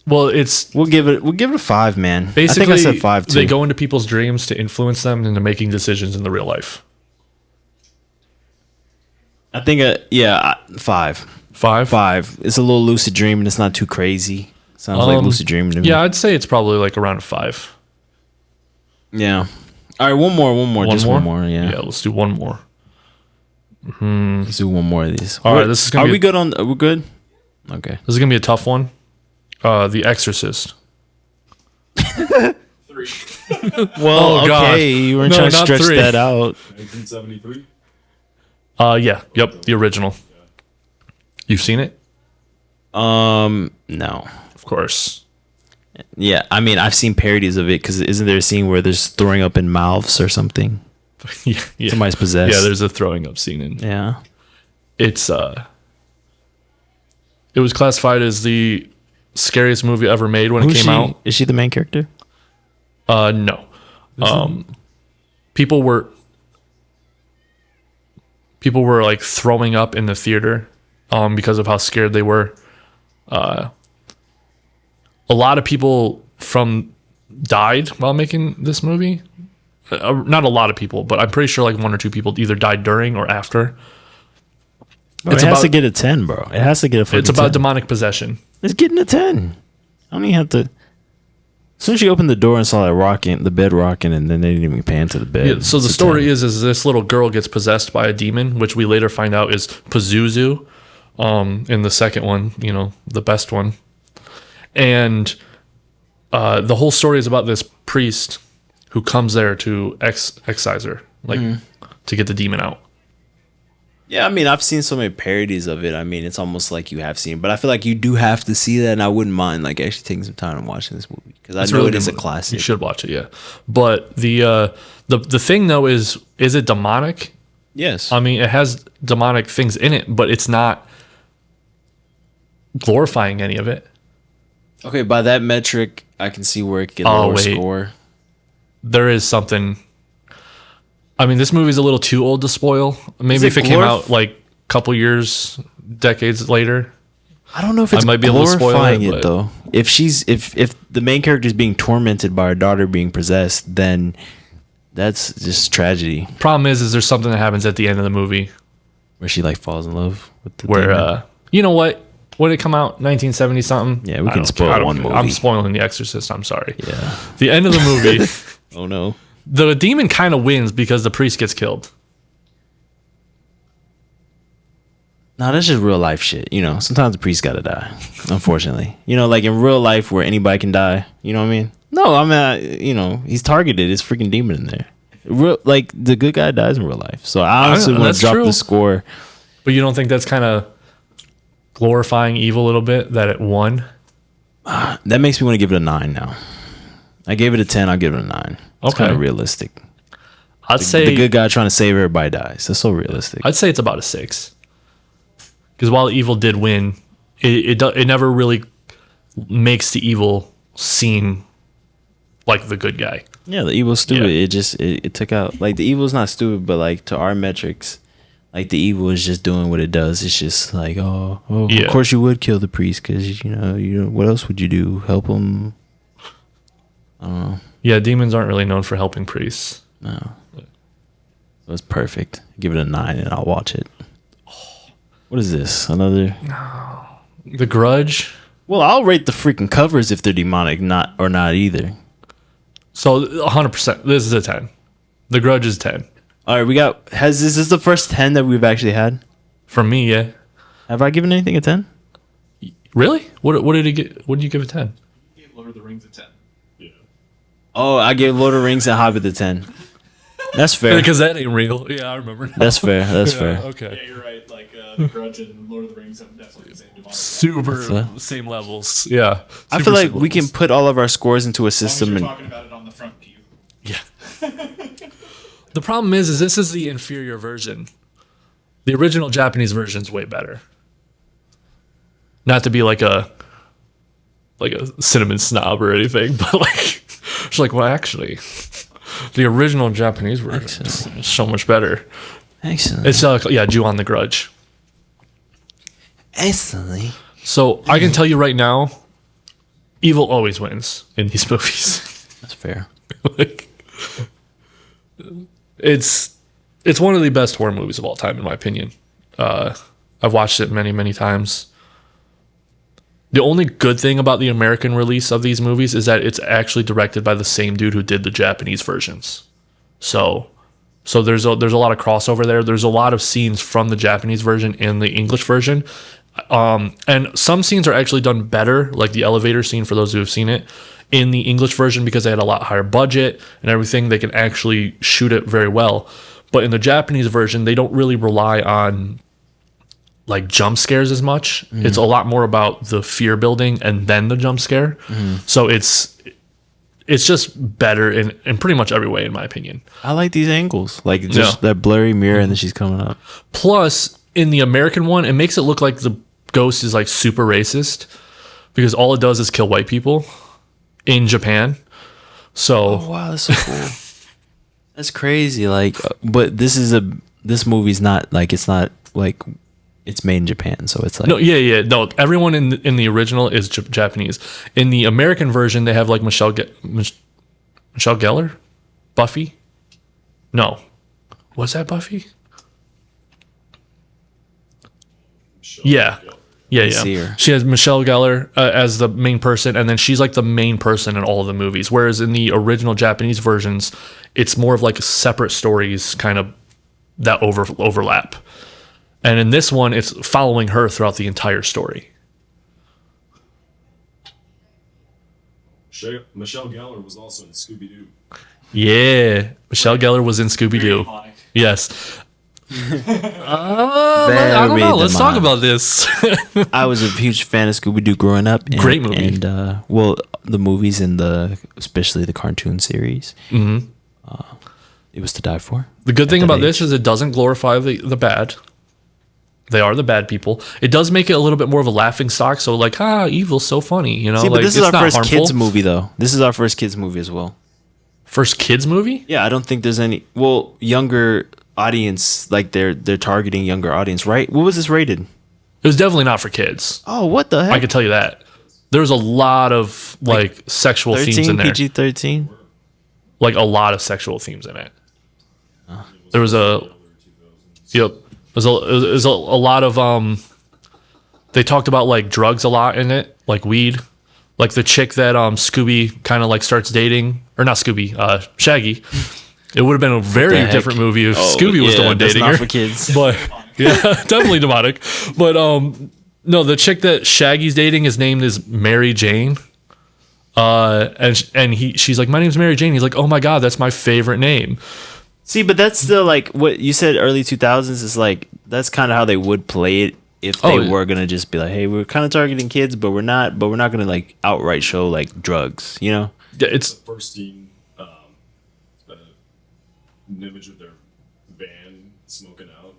Well, it's We'll give it a 5, man. basically I think I said 5 too. they go into people's dreams to influence them into making decisions in the real life. I think 5. 5. 5. It's a little lucid dream and it's not too crazy. Sounds like lucid dreaming to me. Yeah, I'd say it's probably like around a 5. Yeah. All right, one more. One more. Yeah. Let's do one more. Let's do one more of these. All right, this is gonna Are be we good on? Are we good? Okay. This is gonna be a tough one. The Exorcist. 3. Well, Oh, God. okay. You weren't No, trying to not stretch 3. that out. 1973. Yep, the original. You've seen it? No. Of course. Yeah, I mean, I've seen parodies of it because isn't there a scene where there's throwing up in mouths or something? yeah. Somebody's possessed. Yeah, there's a throwing up scene in. Yeah. It's it was classified as the scariest movie ever made when it came out. Is she the main character? No. People were like throwing up in the theater because of how scared they were. A lot of people died while making this movie. not a lot of people, but I'm pretty sure like 1 or 2 people either died during or after. Bro, it has to get a 10, bro. It has to get a fucking 10. It's about demonic possession. It's getting a 10. I don't even have to. As soon as she opened the door and saw that rocking, the bed rocking, and then they didn't even pan to the bed. Yeah, so the story is this little girl gets possessed by a demon, which we later find out is Pazuzu. In the second one, you know, the best one. And the whole story is about this priest who comes there to excise her, like to get the demon out. Yeah, I mean, I've seen so many parodies of it. I mean, it's almost like you have seen, but I feel like you do have to see that, and I wouldn't mind like actually taking some time and watching this movie because I know really it is a movie. classic. You should watch it, yeah. But the thing though is it demonic? Yes. I mean, it has demonic things in it, but it's not glorifying any of it. Okay, by that metric, I can see where it could get a lower score. There is something. I mean, this movie's a little too old to spoil. Maybe if it came out like a couple years, decades later. I don't know if it's might be able to spoil it though. If the main character is being tormented by her daughter being possessed, then that's just tragedy. Problem is there's something that happens at the end of the movie where she like falls in love with the demon. You know what? When did it come out? 1970 something. Yeah, we can spoil one movie. I'm spoiling The Exorcist. I'm sorry. Yeah. The end of the movie. Oh no. The demon kind of wins because the priest gets killed. No, that's just real life shit. You know, sometimes the priest gotta die. Unfortunately, you know, like in real life where anybody can die. You know what I mean? No, I mean, you know, he's targeted. It's freaking demon in there. Real, like the good guy dies in real life. So I honestly want to drop the score. But you don't think that's kind of glorifying evil a little bit that it won? That makes me want to give it a 9 now. I gave it a 10. I'll give it a 9. It's kind of realistic. I'd say the good guy trying to save everybody dies. That's so realistic. I'd say it's about a 6. Because while evil did win, it never really makes the evil seem like the good guy. Yeah, the evil's stupid. Yeah. It took out, like, the evil's not stupid, but like to our metrics, like the evil is just doing what it does. It's just like, of course you would kill the priest because you know what else would you do? Help him? I don't know. Yeah, demons aren't really known for helping priests. No, it was perfect. Give it a 9 and I'll watch it. What is this? Another? No. The Grudge. Well, I'll rate the freaking covers if they're demonic, not either. So 100%. This is a 10. The Grudge is 10. All right, is this the first 10 that we've actually had? From me, yeah. Have I given anything a 10? Really? What did he get? What did you give a 10? You gave Lord of the Rings a 10. Yeah. Oh, I gave Lord of the Rings and Hobbit a 10. That's fair. Because that ain't real. Yeah, I remember. That's fair. That's fair. Okay. Yeah, you're right. Like The Grudge and Lord of the Rings have definitely the same demonic. Super same levels. Yeah. I feel like we can put all of our scores into a system. As long as you're talking about it on the front view. Yeah. The problem is this is the inferior version. The original Japanese version is way better. Not to be like a cinnamon snob or anything, but like it's like, well, actually, the original Japanese version is so much better. Excellent. It's Jew on the Grudge. Excellent. So I can tell you right now, evil always wins in these movies. That's fair. Like, it's one of the best horror movies of all time, in my opinion. I've watched it many, many times. The only good thing about the American release of these movies is that it's actually directed by the same dude who did the Japanese versions. So there's a lot of crossover there. There's a lot of scenes from the Japanese version and the English version. And some scenes are actually done better, like the elevator scene for those who have seen it, in the English version because they had a lot higher budget and everything. They can actually shoot it very well. But in the Japanese version, they don't really rely on like jump scares as much. Mm-hmm. It's a lot more about the fear building and then the jump scare. Mm-hmm. So it's just better in pretty much every way, in my opinion. I like these angles, like just that blurry mirror and then she's coming up. Plus, in the American one, it makes it look like the ghost is like super racist because all it does is kill white people in Japan. So, oh wow, that's so cool. That's crazy. Like, but this movie's not like it's made in Japan, so it's like no. Everyone in the original is Japanese. In the American version, they have like Michelle Gellar, Buffy. No. Was that Buffy? Yeah. Yeah, see yeah. her. She has Michelle Gellar as the main person, and then she's like the main person in all of the movies. Whereas in the original Japanese versions, it's more of like separate stories kind of that overlap. And in this one, it's following her throughout the entire story. Michelle Gellar was also in Scooby-Doo. Yeah. Michelle Gellar was in Scooby-Doo. Yes. I don't know. Let's talk about this. I was a huge fan of Scooby-Doo growing up. And, Great movie. And, the movies and especially the cartoon series. Mm-hmm. It was to die for. The good thing about this is it doesn't glorify the bad. They are the bad people. It does make it a little bit more of a laughing stock. So like, evil's so funny, you know? See, but like, this is our first harmful. kids movie, though. This is our first kids movie as well. First kids movie? Yeah, I don't think there's any. Well, younger audience, like they're targeting younger audience, right? What was this rated? It was definitely not for kids. Oh, what the heck? I can tell you that. There's a lot of like sexual 13, themes in there. PG-13? Like a lot of sexual themes in it. There was a yep. There's a lot of they talked about like drugs a lot in it, like weed. Like the chick that Scooby kind of like starts dating, or not Scooby, Shaggy. It would have been a very different movie if Scooby was the one dating her. For kids. But yeah, definitely demonic. But no, the chick that Shaggy's dating, his name is Mary Jane. And she's like, my name's Mary Jane. He's like, oh my God, that's my favorite name. See, but that's still like what you said. Early 2000s is like that's kind of how they would play it if they were gonna just be like, hey, we're kind of targeting kids, but we're not gonna like outright show like drugs, you know? Yeah, it's the first scene, an image of their van smoking out.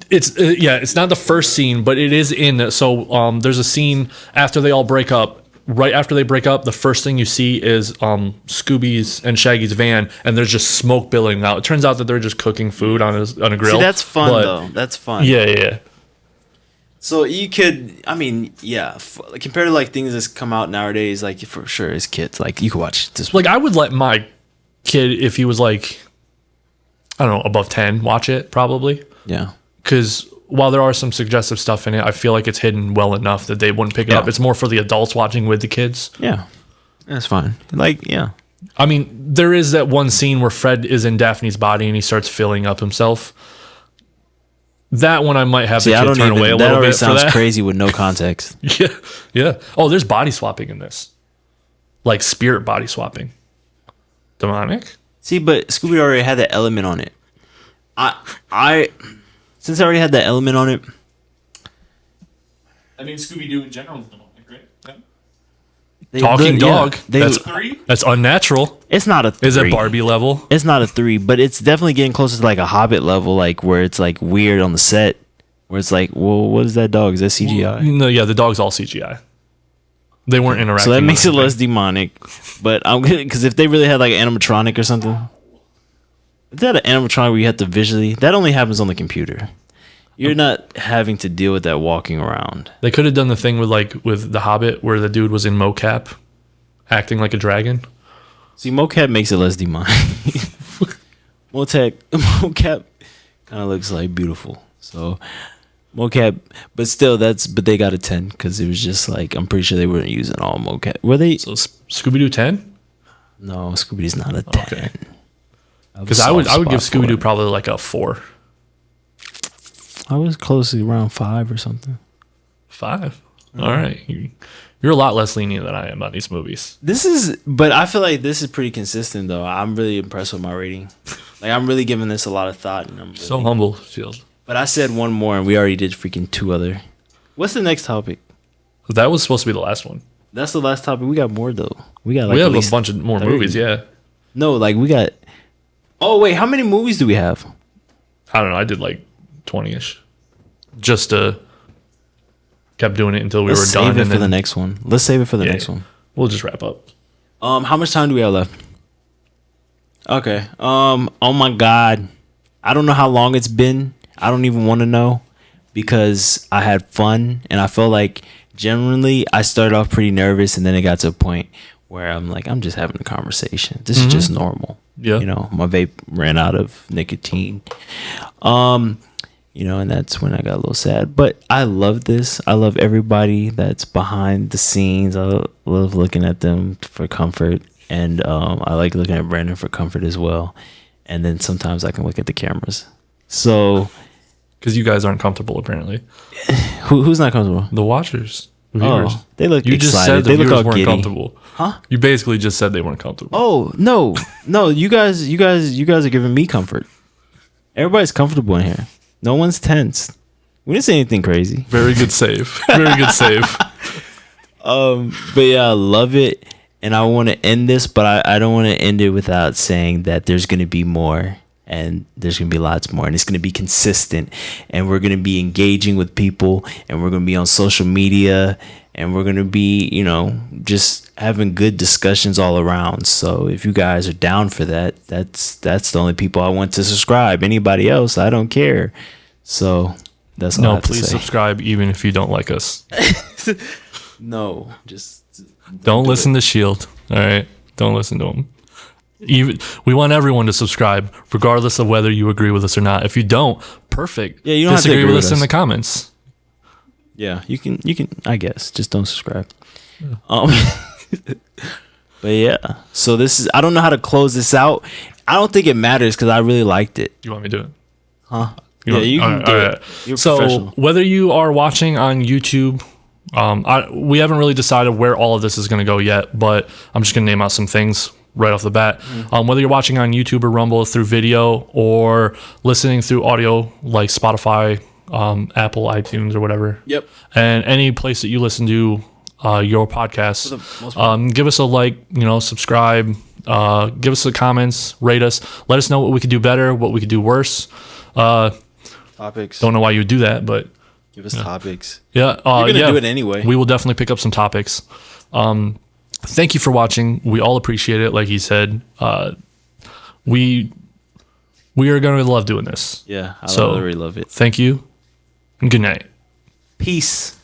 it's not the first scene, but it is in. So there's a scene after they all break up. Right after they break up, the first thing you see is Scooby's and Shaggy's van, and there's just smoke billowing out. It turns out that they're just cooking food on a grill. See, that's fun though. That's fun. Yeah. So you could, I mean, yeah, compared to like things that's come out nowadays, like for sure as kids, like you could watch this. Like I would let my kid, if he was like, I don't know, above 10, watch it probably. Yeah. Because while there are some suggestive stuff in it, I feel like it's hidden well enough that they wouldn't pick it up. It's more for the adults watching with the kids. Yeah. That's fine. Like, yeah. I mean, there is that one scene where Fred is in Daphne's body and he starts filling up himself. That one I might have the kid turn away a little bit. That already sounds crazy with no context. Yeah. Oh, there's body swapping in this. Like spirit body swapping. Demonic? See, but Scooby already had that element on it. Since I already had that element on it. I mean, Scooby-Doo in general is demonic, right? Yeah. Talking dog. That's unnatural. It's not a 3. Is it Barbie level? It's not a 3, but it's definitely getting closer to like a Hobbit level, like where it's like weird on the set. Where it's like, well, what is that dog? Is that CGI? No, yeah, the dog's all CGI. They weren't interacting. So that makes it less demonic. But I'm good, because if they really had like an animatronic or something. Is that an animatronic where you have to visually? That only happens on the computer. You're not having to deal with that walking around. They could have done the thing with The Hobbit where the dude was in mocap, acting like a dragon. See, mocap makes it less demonic. Mocap kind of looks like beautiful. So mocap, but still, but they got a 10 because it was just like I'm pretty sure they weren't using all mocap. Were they? So Scooby-Doo 10? No, Scooby-Doo's not a 10. Okay. Because I would give Scooby-Doo probably like a 4. I was closely around 5 or something. 5? All right. You're a lot less lenient than I am on these movies. But I feel like this is pretty consistent though. I'm really impressed with my rating. Like I'm really giving this a lot of thought. And I'm really, so humble, Shield. But I said one more and we already did freaking 2 other. What's the next topic? That was supposed to be the last one. That's the last topic. We got more though. We have a bunch of more 30. movies, yeah. No, like we got. Oh wait, how many movies do we have? I don't know. I did like 20-ish. Just kept doing it until we were done. Save it for the next one. Let's save it for the next one. We'll just wrap up. How much time do we have left? Okay. Oh my God, I don't know how long it's been. I don't even want to know because I had fun and I felt like generally I started off pretty nervous and then it got to a point where I'm like, I'm just having a conversation. This is just normal. Yeah. You know, my vape ran out of nicotine. You know, and that's when I got a little sad. But I love this. I love everybody that's behind the scenes. I love looking at them for comfort. And I like looking at Brandon for comfort as well. And then sometimes I can look at the cameras. So, because you guys aren't comfortable, apparently. who's not comfortable? The watchers, the viewers. Oh, they look You excited. just said the they look viewers all weren't giddy. comfortable. Huh? You basically just said they weren't comfortable. Oh no! You guys are giving me comfort. Everybody's comfortable in here. No one's tense. We didn't say anything crazy. Very good save. Very good save. But yeah, I love it, and I want to end this, but I don't want to end it without saying that there's gonna be more, and there's gonna be lots more, and it's gonna be consistent, and we're gonna be engaging with people, and we're gonna be on social media, and we're gonna be, you know, just having good discussions all around. So if you guys are down for that, that's the only people I want to subscribe. Anybody else, I don't care. So that's all I No, have to please say. subscribe even if you don't like us. No, just Don't listen to Shield. All right, don't listen to them. We want everyone to subscribe, regardless of whether you agree with us or not. If you don't, perfect. Yeah, you don't have to disagree agree with with us in us. the comments. Yeah, you can. I guess just don't subscribe. But yeah, so this is. I don't know how to close this out. I don't think it matters because I really liked it. You want me to do it? Huh? You Yeah, want- you can all do right. it. You're So professional. whether you are watching on YouTube, we haven't really decided where all of this is going to go yet, but I'm just going to name out some things right off the bat. Whether you're watching on YouTube or Rumble through video, or listening through audio like Spotify, Apple, iTunes, or whatever. Yep. And any place that you listen to your podcast, For the most part. give us a like, subscribe, give us the comments, rate us, let us know what we could do better, what we could do worse. Topics. Don't know why you would do that, but give us topics. yeah, You're gonna do it anyway. We will definitely pick up some topics. Thank you for watching. We all appreciate it. Like he said, we are going to love doing this. Yeah, I So- really love it. Thank you and good night. Peace.